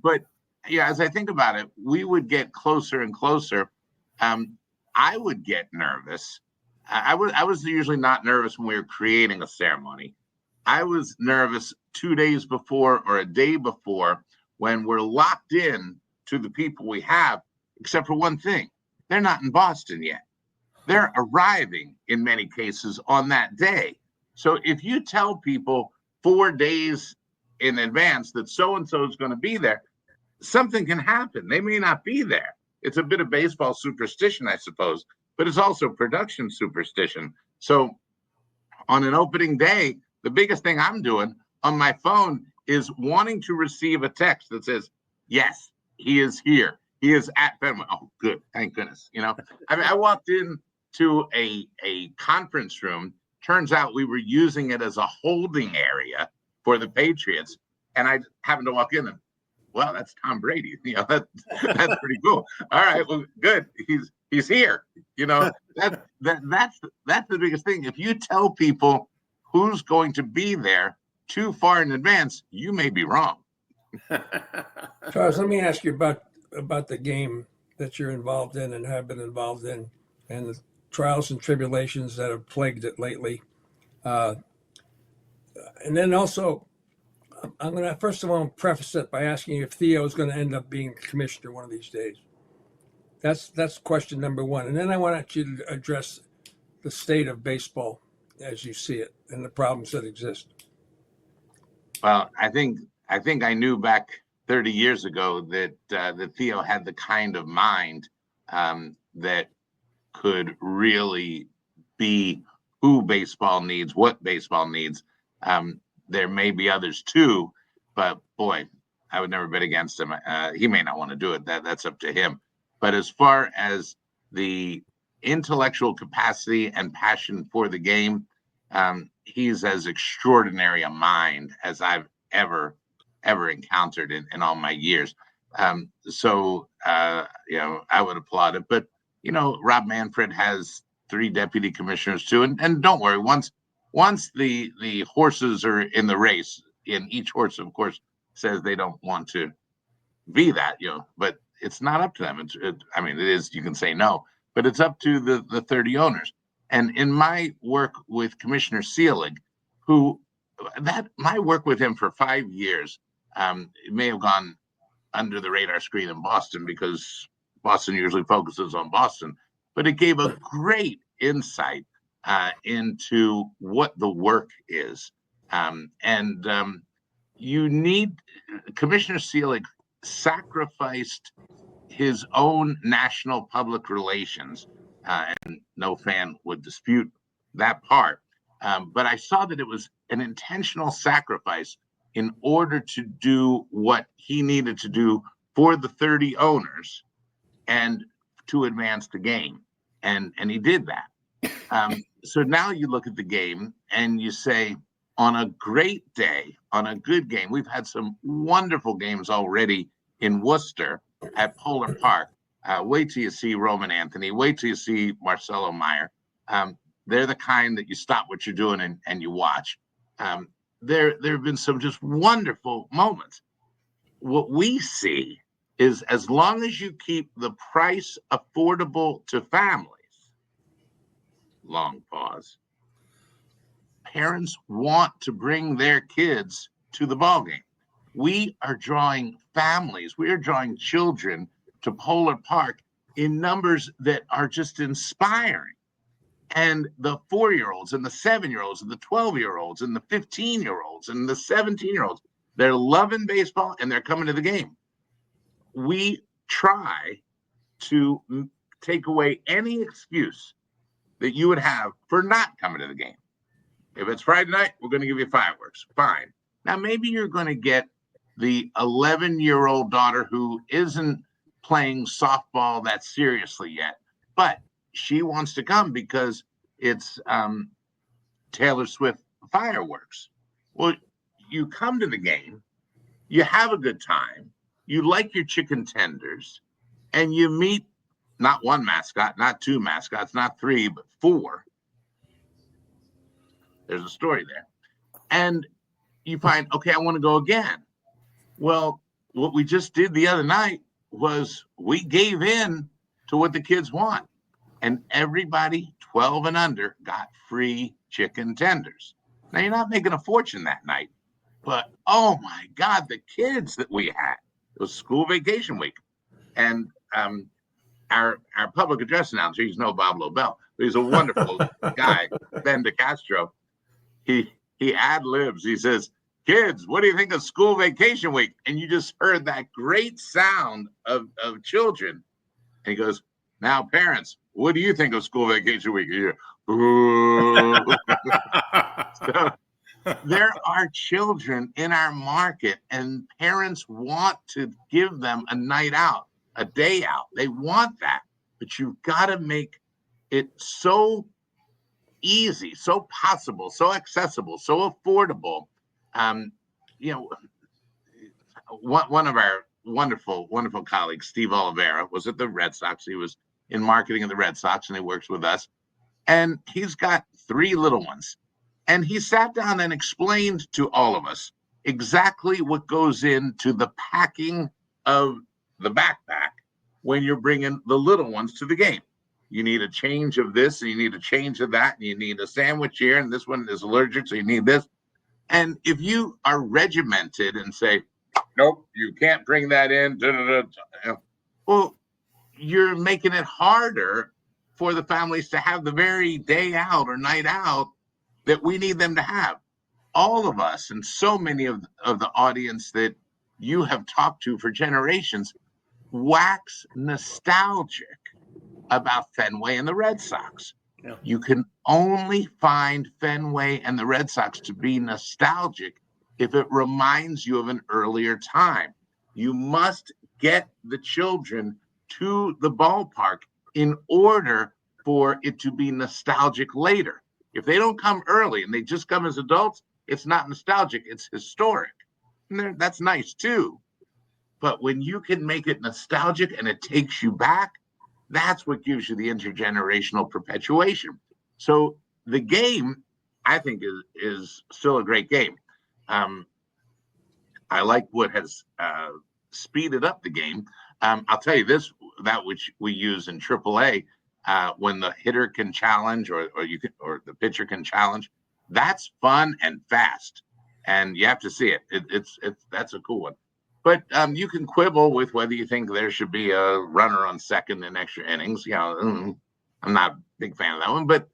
But as I think about it, we would get closer and closer. I would get nervous I was usually not nervous when we were creating a ceremony. I was nervous 2 days before or a day before when we're locked in to the people we have, except for one thing. They're not in Boston yet. They're arriving in many cases on that day. So if you tell people 4 days in advance that so-and-so is going to be there, something can happen. They may not be there. It's a bit of baseball superstition, I suppose, but it's also production superstition. So on an opening day, the biggest thing I'm doing on my phone is wanting to receive a text that says, yes, he is here. He is at Fenway. Oh, good. Thank goodness. I mean, I walked in to a conference room. Turns out we were using it as a holding area for the Patriots. And I happened to walk in and, well, that's Tom Brady. That's pretty cool. All right, well, good. He's here. That's the biggest thing. If you tell people who's going to be there too far in advance, you may be wrong. Charles, let me ask you about the game that you're involved in and have been involved in, and the trials and tribulations that have plagued it lately. And then also, I'm going to first of all preface it by asking you if Theo is going to end up being commissioner one of these days. That's question number one. And then I want you to address the state of baseball as you see it and the problems that exist. Well, I think I knew back 30 years ago that Theo had the kind of mind that could really be who baseball needs, what baseball needs. There may be others too, but boy, I would never bet against him. He may not want to do it. That's up to him. But as far as the intellectual capacity and passion for the game, he's as extraordinary a mind as I've ever encountered in all my years. So I would applaud it. But Rob Manfred has 3 deputy commissioners too, and don't worry. Once the horses are in the race, and each horse, of course, says they don't want to be that, but it's not up to them. It is. You can say no, but it's up to the 30 owners. And in my work with Commissioner Seelig, my work with him for 5 years, it may have gone under the radar screen in Boston because Boston usually focuses on Boston, but it gave a great insight into what the work is. You need Commissioner Seelig sacrificed his own national public relations, and no fan would dispute that part. But I saw that it was an intentional sacrifice in order to do what he needed to do for the 30 owners and to advance the game. And he did that. So now you look at the game and you say, on a great day, on a good game, we've had some wonderful games already in Worcester at Polar Park. Wait till you see Roman Anthony. Wait till you see Marcelo Meyer. They're the kind that you stop what you're doing and you watch. There have been some just wonderful moments. What we see is as long as you keep the price affordable to families, long pause, parents want to bring their kids to the ballgame. We are drawing families, we are drawing children to Polar Park in numbers that are just inspiring. And the 4-year-olds and the 7-year-olds and the 12-year-olds and the 15-year-olds and the 17-year-olds, they're loving baseball and they're coming to the game. We try to take away any excuse that you would have for not coming to the game. If it's Friday night, we're going to give you fireworks. Fine. Now, maybe you're going to get the 11-year-old daughter who isn't playing softball that seriously yet, but she wants to come because it's Taylor Swift fireworks. Well, you come to the game, you have a good time, you like your chicken tenders, and you meet not one mascot, not 2 mascots, not 3, but 4. There's a story there. And you find, okay, I want to go again. Well, what we just did the other night was we gave in to what the kids want. and everybody 12 and under got free chicken tenders. Now, you're not making a fortune that night, but oh my God, the kids that we had. It was school vacation week. And our public address announcer, he's no Bob Lobel, but he's a wonderful guy, Ben DeCastro. He ad-libs. He says, kids, what do you think of school vacation week? And you just heard that great sound of children. And he goes, now, parents, what do you think of school vacation week? You hear, so, there are children in our market, and parents want to give them a night out, a day out. They want that, but you've got to make it so easy, so possible, so accessible, so affordable. You know, one of our wonderful colleagues, Steve Oliveira, was at the Red Sox. He was in marketing of the Red Sox, and he works with us. And he's got 3 little ones. And he sat down and explained to all of us exactly what goes into the packing of the backpack when you're bringing the little ones to the game. You need a change of this, and you need a change of that, and you need a sandwich here, and this one is allergic, so you need this. And if you are regimented and say, nope, you can't bring that in, well, you're making it harder for the families to have the very day out or night out that we need them to have. All of us, and so many of the audience that you have talked to for generations, wax nostalgic about Fenway and the Red Sox. Yeah. You can only find Fenway and the Red Sox to be nostalgic if it reminds you of an earlier time. You must get the children to the ballpark in order for it to be nostalgic later. If they don't come early and they just come as adults, it's not nostalgic, it's historic. And that's nice too. But when you can make it nostalgic and it takes you back, that's what gives you the intergenerational perpetuation. So the game, I think, is still a great game. I like what has speeded up the game. I'll tell you this, that which we use in AAA, when the hitter can challenge or the pitcher can challenge, that's fun and fast, and you have to see it. It's that's a cool one. But you can quibble with whether you think there should be a runner on second in extra innings. You know, I'm not a big fan of that one, but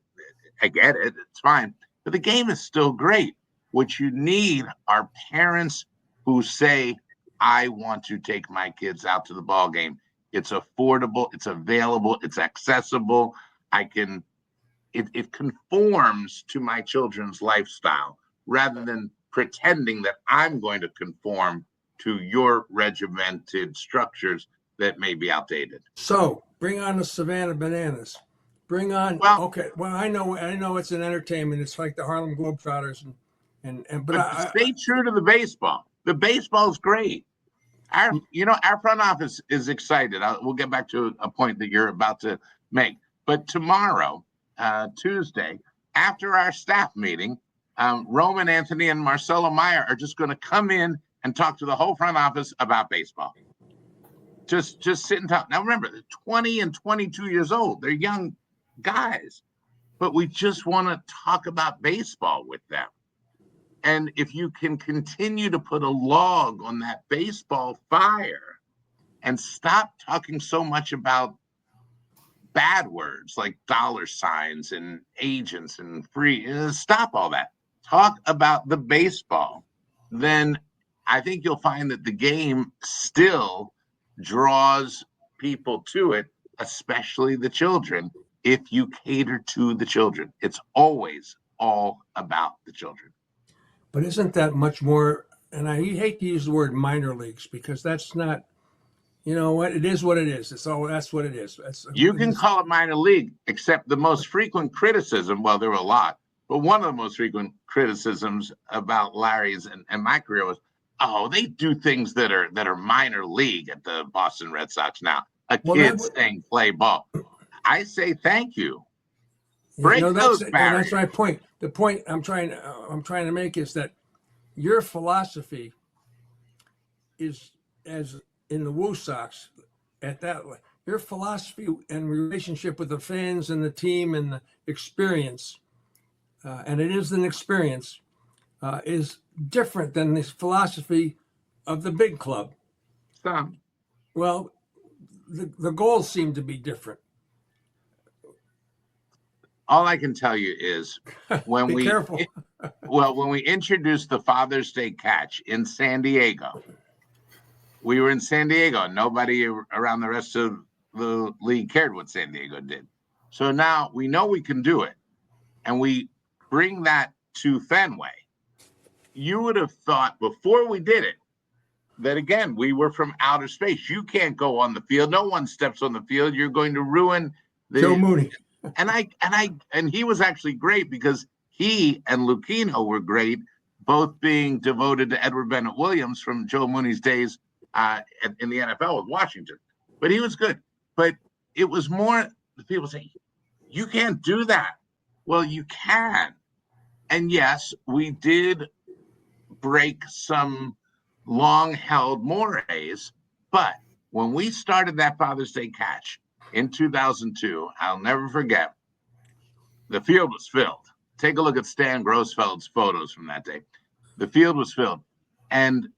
I get it. It's fine. But the game is still great. What you need are parents who say, I want to take my kids out to the ball game. It's affordable, it's available, it's accessible. It conforms to my children's lifestyle rather than pretending that I'm going to conform to your regimented structures that may be outdated. So bring on the Savannah Bananas. Bring on. Well, I know it's an entertainment. It's like the Harlem Globetrotters, but stay true to the baseball. The baseball's great. Our front office is excited. We'll get back to a point that you're about to make. But tomorrow, Tuesday, after our staff meeting, Roman Anthony and Marcelo Meyer are just going to come in and talk to the whole front office about baseball. Just sit and talk. Now, remember, they're 20 and 22 years old. They're young guys. But we just want to talk about baseball with them. And if you can continue to put a log on that baseball fire and stop talking so much about bad words like dollar signs and agents and free, stop all that. Talk about the baseball. Then I think you'll find that the game still draws people to it, especially the children, if you cater to the children. It's always all about the children. But isn't that much more? And I hate to use the word minor leagues because that's not. You know what? It is what it is. That's what it is. You can call it minor league, except the most frequent criticism. Well, there were a lot, but one of the most frequent criticisms about Larry's and my career was, oh, they do things that are minor league at the Boston Red Sox now. Kid saying play ball. I say thank you. Break those barriers. That's my point. The point I'm trying to make is that your philosophy is, as in the Woo Sox, at that your philosophy and relationship with the fans and the team and the experience, and it is an experience, is different than this philosophy of the big club. So Well, the goals seem to be different. all I can tell you is when Be careful. when we introduced the Father's Day catch in San Diego, we were in San Diego. Nobody around the rest of the league cared what San Diego did. So now we know we can do it, and we bring that to Fenway. You would have thought before we did it that, again, we were from outer space. You can't go on the field. No one steps on the field. You're going to ruin Joe Mooney. And he was actually great because he and Lucchino were great, both being devoted to Edward Bennett Williams from Joe Mooney's days in the NFL with Washington. But he was good. But it was more the people say, you can't do that. Well, you can. And yes, we did break some long-held mores, but when we started that Father's Day catch in 2002, I'll never forget, the field was filled. Take a look at Stan Grossfeld's photos from that day. The field was filled. And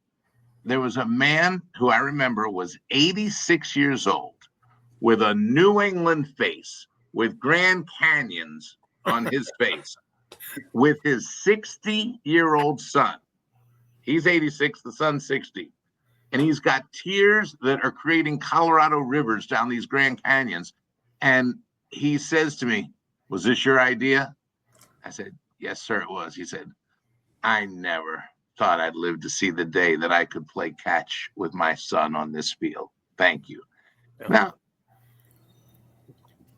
there was a man who I remember was 86 years old with a New England face, with Grand Canyons on his face, with his 60-year-old son. He's 86, the son's 60. And he's got tears that are creating Colorado rivers down these Grand Canyons. And he says to me, "Was this your idea?" I said, "Yes, sir, it was." He said, "I never thought I'd live to see the day that I could play catch with my son on this field. Thank you." Yeah.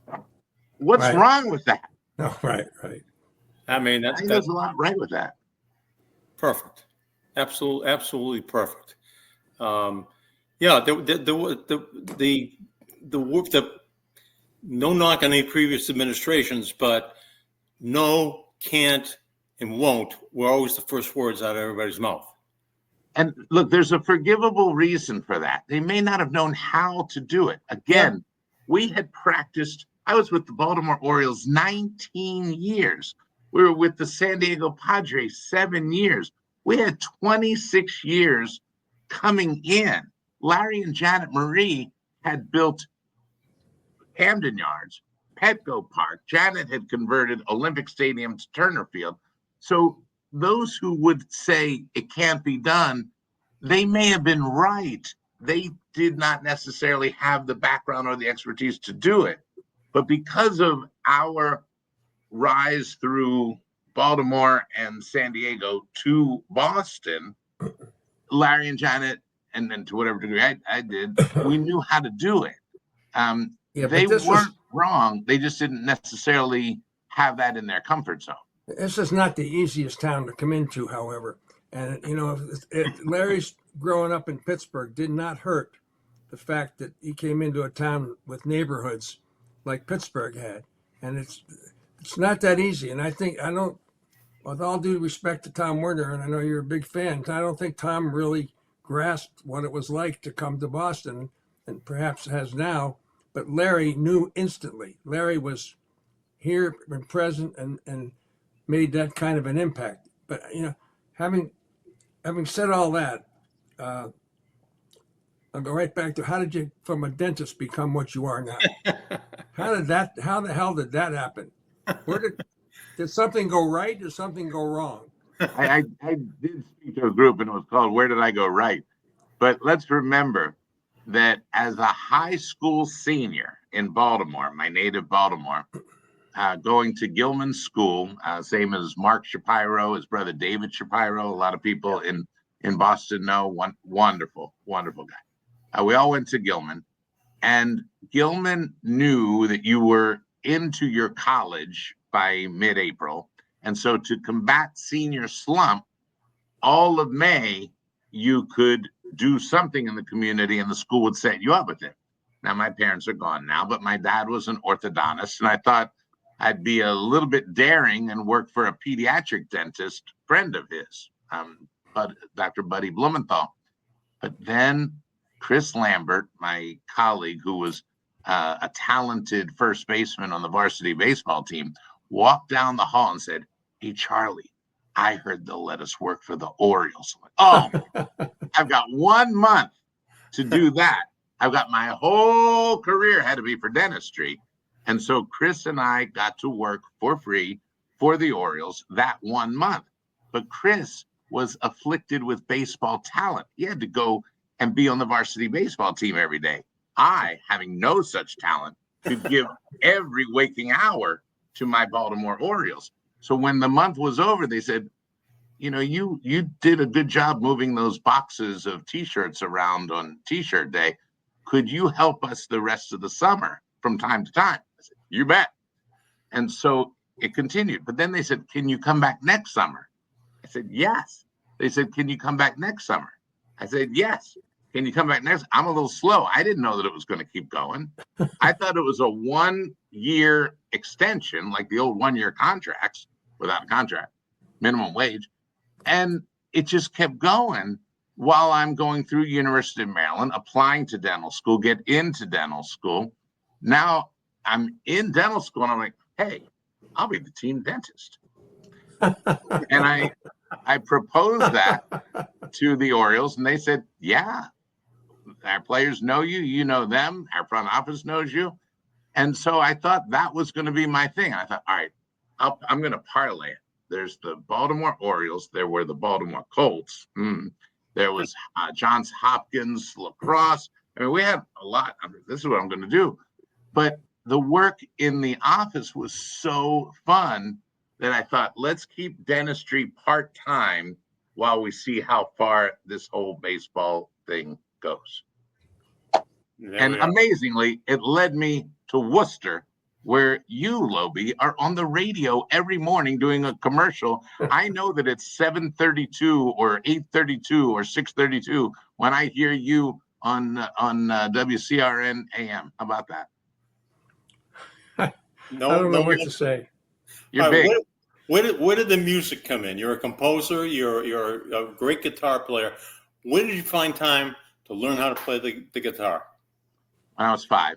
Now, what's wrong with that? No, right. I mean, there's a lot right with that. Perfect. Absolutely perfect. Yeah, the no knock on any previous administrations, but no, can't, and won't were always the first words out of everybody's mouth. And look, there's a forgivable reason for that. They may not have known how to do it. Again, we had practiced. I was with the Baltimore Orioles 19 years. We were with the San Diego Padres 7 years. We had 26 years coming in. Larry and Janet Marie had built Camden Yards, Petco Park. Janet had converted Olympic Stadium to Turner Field. So those who would say it can't be done, they may have been right. They did not necessarily have the background or the expertise to do it. But because of our rise through Baltimore and San Diego to Boston, Larry and Janet, and then to whatever degree I did, we knew how to do it. They weren't wrong. They just didn't necessarily have that in their comfort zone. This is not the easiest town to come into, however. And, Larry's growing up in Pittsburgh did not hurt the fact that he came into a town with neighborhoods like Pittsburgh had. And it's not that easy. And with all due respect to Tom Werner, and I know you're a big fan, I don't think Tom really grasped what it was like to come to Boston, and perhaps has now. But Larry knew instantly. Larry was here and present and made that kind of an impact. But, having said all that, I'll go right back to how did you, from a dentist, become what you are now? How the hell did that happen? Did something go right? Did something go wrong? I did speak to a group, and it was called "Where Did I Go Right?" But let's remember that as a high school senior in Baltimore, my native Baltimore, going to Gilman School, same as Mark Shapiro, his brother David Shapiro. A lot of people in Boston know. One wonderful guy. We all went to Gilman, and Gilman knew that you were into your college by mid-April. And so to combat senior slump, all of May, you could do something in the community and the school would set you up with it. Now, my parents are gone now, but my dad was an orthodontist, and I thought I'd be a little bit daring and work for a pediatric dentist friend of his, Dr. Buddy Blumenthal. But then Chris Lambert, my colleague, who was a talented first baseman on the varsity baseball team, walked down the hall and said, "Hey, Charlie, I heard they'll let us work for the Orioles." I'm like, oh, I've got 1 month to do that. I've got my whole career had to be for dentistry. And so Chris and I got to work for free for the Orioles that 1 month. But Chris was afflicted with baseball talent. He had to go and be on the varsity baseball team every day. I, having no such talent, could give every waking hour to my Baltimore Orioles. So when the month was over, they said, you know, you did a good job moving those boxes of T-shirts around on T-shirt day. Could you help us the rest of the summer from time to time? I said, you bet. And so it continued. But then they said, can you come back next summer? I said, yes. They said, can you come back next summer? I said, yes. Can you come back next? I'm a little slow. I didn't know that it was going to keep going. I thought it was a 1-year extension, like the old 1-year contracts without a contract, minimum wage. And it just kept going while I'm going through University of Maryland, applying to dental school, get into dental school. Now I'm in dental school and I'm like, hey, I'll be the team dentist. And I proposed that to the Orioles and they said, yeah, our players know you, you know them, our front office knows you. And so I thought that was going to be my thing. I thought, all right, I'm going to parlay it. There's the Baltimore Orioles. There were the Baltimore Colts. There was Johns Hopkins lacrosse. I mean, we had a lot. This is what I'm going to do. But the work in the office was so fun that I thought, let's keep dentistry part-time while we see how far this whole baseball thing goes. And amazingly, it led me to Worcester, where you, Lobie, are on the radio every morning doing a commercial. I know that it's 7:32 or 8:32 or 6:32 when I hear you on WCRN AM. How about that? No, I don't know what to say. You're big. Where did the music come in? You're a composer. You're a great guitar player. When did you find time to learn how to play the guitar? When I was 5.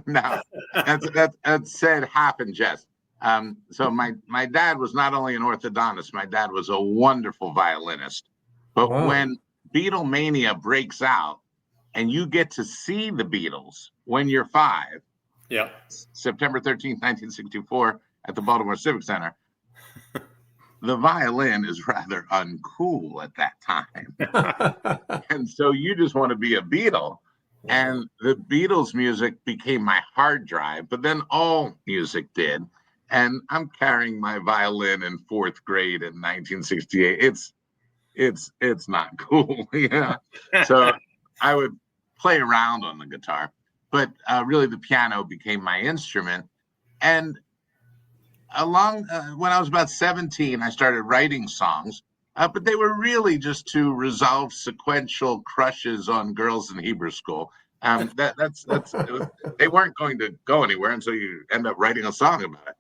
No, that's said half in jest. So my dad was not only an orthodontist, my dad was a wonderful violinist. But when Beatlemania breaks out and you get to see the Beatles when you're 5, yeah, September 13th, 1964, at the Baltimore Civic Center, the violin is rather uncool at that time. And so you just want to be a Beatle. And the Beatles music became my hard drive, but then all music did. And I'm carrying my violin in 4th grade in 1968. It's not cool. Yeah. So I would play around on the guitar, but really the piano became my instrument. And along when I was about 17, I started writing songs, but they were really just to resolve sequential crushes on girls in Hebrew school. They weren't going to go anywhere, and so you end up writing a song about it.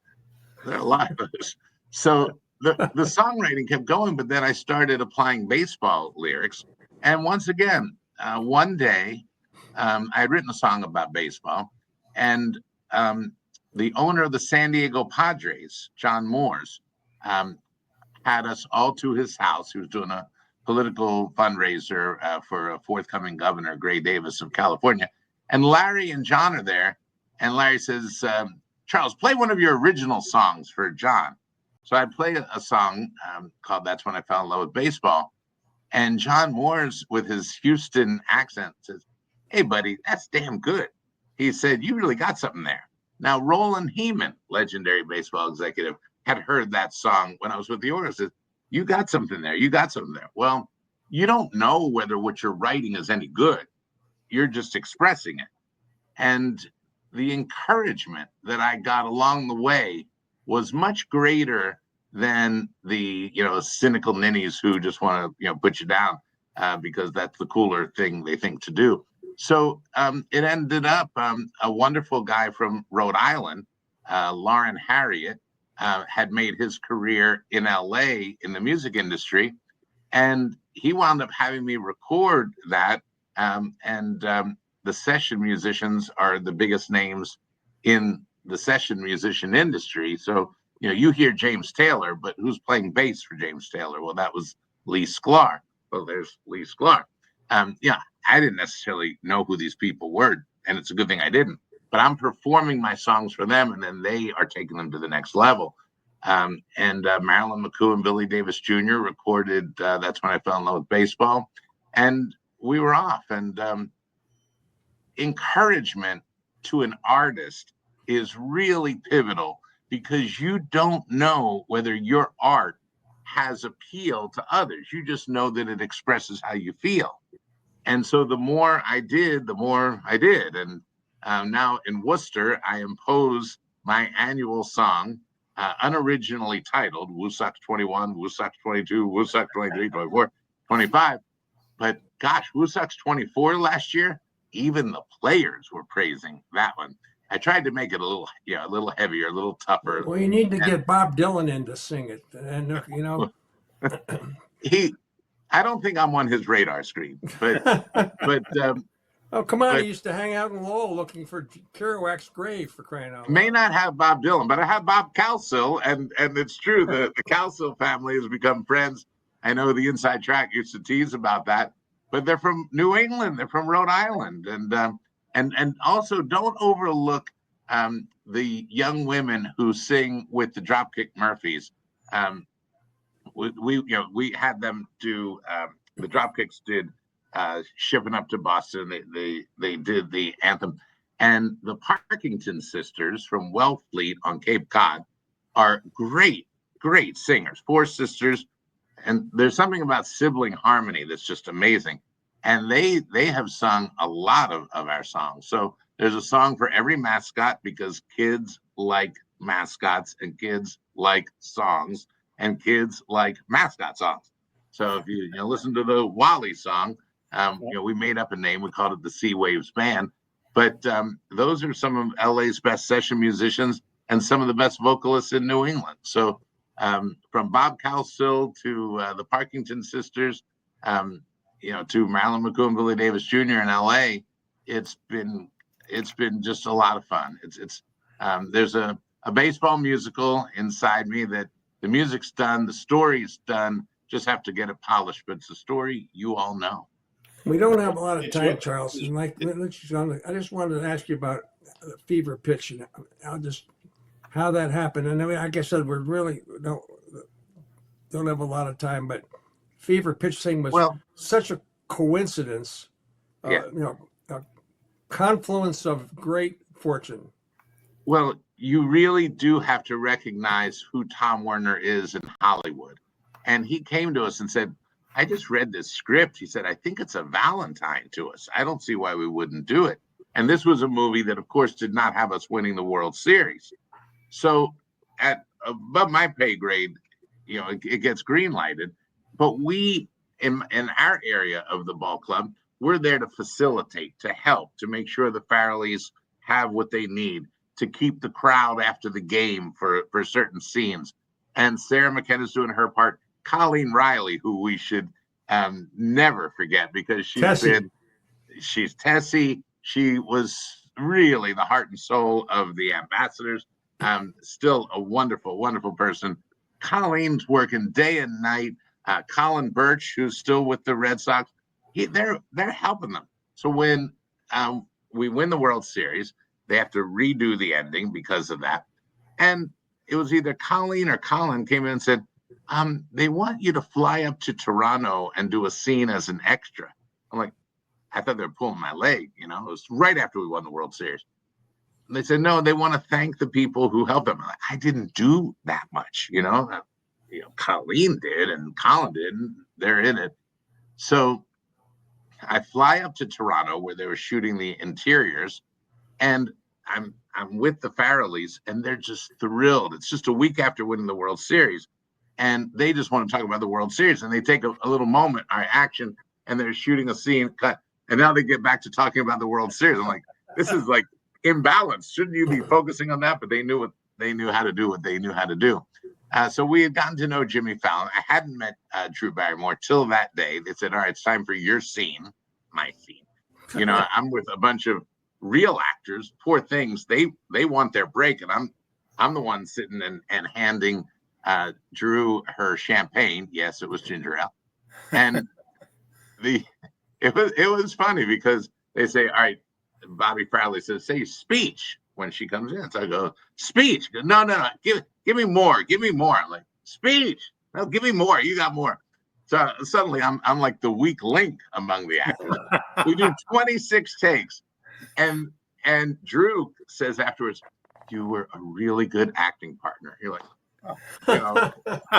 There are a lot of those. So the songwriting kept going, but then I started applying baseball lyrics. And once again, one day, I had written a song about baseball, and the owner of the San Diego Padres, John Moores, had us all to his house. He was doing a political fundraiser for a forthcoming governor, Gray Davis of California. And Larry and John are there. And Larry says, Charles, play one of your original songs for John. So I played a song called That's When I Fell in Love with Baseball. And John Moores, with his Houston accent, says, hey, buddy, that's damn good. He said, you really got something there. Now, Roland Heeman, legendary baseball executive, had heard that song when I was with the Orioles. Said, you got something there. You got something there. Well, you don't know whether what you're writing is any good. You're just expressing it. And the encouragement that I got along the way was much greater than the, cynical ninnies who just want to, put you down because that's the cooler thing they think to do. So it ended up a wonderful guy from Rhode Island, Lauren Harriet, had made his career in LA in the music industry. And he wound up having me record that. the session musicians are the biggest names in the session musician industry. So, you hear James Taylor, but who's playing bass for James Taylor? Well, that was Lee Sklar. Well, there's Lee Sklar. I didn't necessarily know who these people were, and it's a good thing I didn't. But I'm performing my songs for them, and then they are taking them to the next level. Marilyn McCoo and Billy Davis Jr. recorded That's When I Fell in Love with Baseball. And we were off. And encouragement to an artist is really pivotal, because you don't know whether your art has appeal to others. You just know that it expresses how you feel. And so the more I did, the more I did. And now in Worcester, I impose my annual song, unoriginally titled Woo Sox 21, Woo Sox 22, Woo Sox 23, 24, 25. But gosh, Woo Sox 24 last year, even the players were praising that one. I tried to make it a little heavier, a little tougher. Well, you need to get Bob Dylan in to sing it. And, I don't think I'm on his radar screen, but oh, come on. He used to hang out in Lowell looking for Kerouac's grave, for crying out loud. May not have Bob Dylan, but I have Bob Cowsill, and it's true that the Cowsill family has become friends. I know the Inside Track used to tease about that, but they're from New England, they're from Rhode Island, and also don't overlook the young women who sing with the Dropkick Murphys. We had them do the Dropkicks did Shipping Up to Boston. They did the anthem, and the Parkington sisters from Wellfleet on Cape Cod are great singers. 4 sisters, and there's something about sibling harmony that's just amazing. And they have sung a lot of our songs. So there's a song for every mascot, because kids like mascots, and kids like songs, and kids like mascot songs. So if you listen to the Wally song, we made up a name. We called it the Sea Waves Band. But those are some of LA's best session musicians and some of the best vocalists in New England. So from Bob Cowsill to the Parkington sisters, to Marilyn McCoo and Billy Davis Jr. in LA, it's been just a lot of fun. There's a baseball musical inside me that the music's done, the story's done, just have to get it polished. But it's a story you all know. We don't have a lot of time, Charles. And I just wanted to ask you about Fever Pitch and how that happened. And like I said, we really don't have a lot of time, but Fever Pitch thing was such a coincidence. A confluence of great fortune. Well, you really do have to recognize who Tom Werner is in Hollywood. And he came to us and said, I just read this script. He said, I think it's a Valentine to us. I don't see why we wouldn't do it. And this was a movie that, of course, did not have us winning the World Series. So at above my pay grade, it gets green lighted. But we, in our area of the ball club, we're there to facilitate, to help, to make sure the Farrellys have what they need to keep the crowd after the game for certain scenes. And Sarah McKenna's doing her part. Colleen Riley, who we should never forget, because she's Tessie. She was really the heart and soul of the Ambassadors. Still a wonderful, wonderful person. Colleen's working day and night. Colin Birch, who's still with the Red Sox, they're helping them. So when we win the World Series, they have to redo the ending because of that. And it was either Colleen or Colin came in and said, they want you to fly up to Toronto and do a scene as an extra. I'm like, I thought they were pulling my leg, it was right after we won the World Series. And they said, no, they want to thank the people who helped them. I'm like, I didn't do that much, Colleen did and Colin did, and they're in it. So I fly up to Toronto where they were shooting the interiors, and I'm with the Farrellys, and they're just thrilled. It's just a week after winning the World Series, and they just want to talk about the World Series, and they take a little moment, our action, and they're shooting a scene cut, and now they get back to talking about the World Series. I'm like, this is like imbalance. Shouldn't you be focusing on that? But they knew how to do what they knew how to do. So we had gotten to know Jimmy Fallon. I hadn't met Drew Barrymore till that day. They said, all right, it's time for your scene, my scene. I'm with a bunch of real actors, poor things. They want their break, and I'm the one sitting and handing Drew her champagne. Yes, it was ginger ale. And it was funny because they say, all right, Bobby Bradley says, say speech when she comes in. So I go, speech. No, give me more. Give me more. I'm like, speech. No, give me more. You got more. So suddenly I'm like the weak link among the actors. We do 26 takes. And Drew says afterwards, you were a really good acting partner. You're like, oh,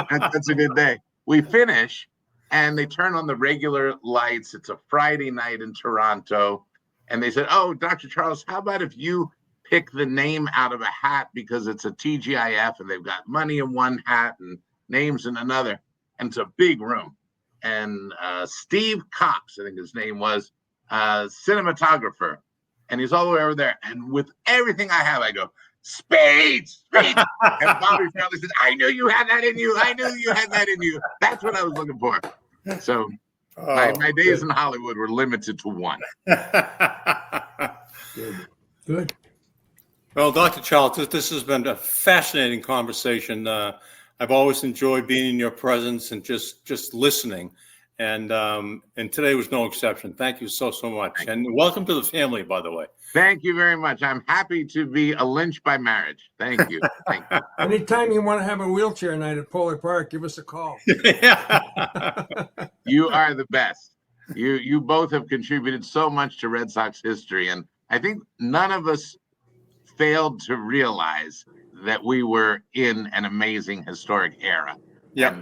that's a good day. We finish and they turn on the regular lights. It's a Friday night in Toronto. And they said, oh, Dr. Charles, how about if you pick the name out of a hat because it's a TGIF and they've got money in one hat and names in another. And it's a big room. And Steve Cops, I think his name was, cinematographer. And he's all the way over there. And with everything I have, I go, Spades. And Bobby Bradley says, I knew you had that in you. I knew you had that in you. That's what I was looking for. So my days in Hollywood were limited to one. Good. Well, Dr. Charles, this has been a fascinating conversation. I've always enjoyed being in your presence and just listening. And today was no exception. Thank you so much. And welcome to the family, by the way. Thank you very much. I'm happy to be a Lynch by marriage. Thank you. Thank you. Anytime you want to have a wheelchair night at Polar Park, give us a call. You are the best. You both have contributed so much to Red Sox history. And I think none of us failed to realize that we were in an amazing historic era. Yeah.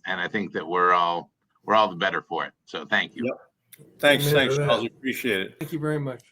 And I think that we're all the better for it. So thank you. Yep. Thanks, Charles. Appreciate it. Thank you very much.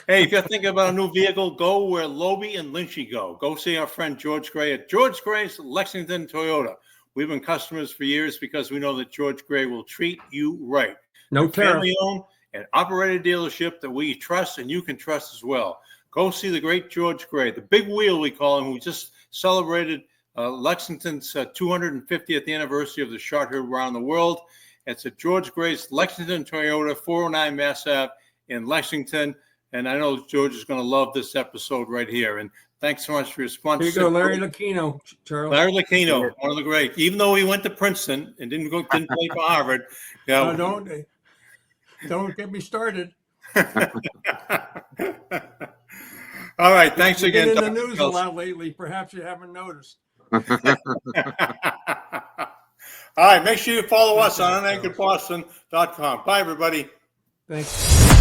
Hey, if you're thinking about a new vehicle, go where Lobel and Lynchy go. Go see our friend George Gray at George Gray's Lexington Toyota. We've been customers for years because we know that George Gray will treat you right. No tariff. Family-owned and operated dealership that we trust and you can trust as well. Go see the great George Gray, the big wheel we call him, who just celebrated Lexington's 250th anniversary of the short hair around the world. It's at George Gray's Lexington Toyota, 409 Mass Ave in Lexington. And I know George is going to love this episode right here. And thanks so much for your sponsorship. Here you go, Larry Lucchino, Charles. Larry Lucchino, one of the great. Even though he went to Princeton and didn't play for Harvard. No, don't get me started. All right, thanks again. Been in the news a lot lately. Perhaps you haven't noticed. All right, make sure you follow us on unanchoredboston.com. Bye, everybody. Thanks.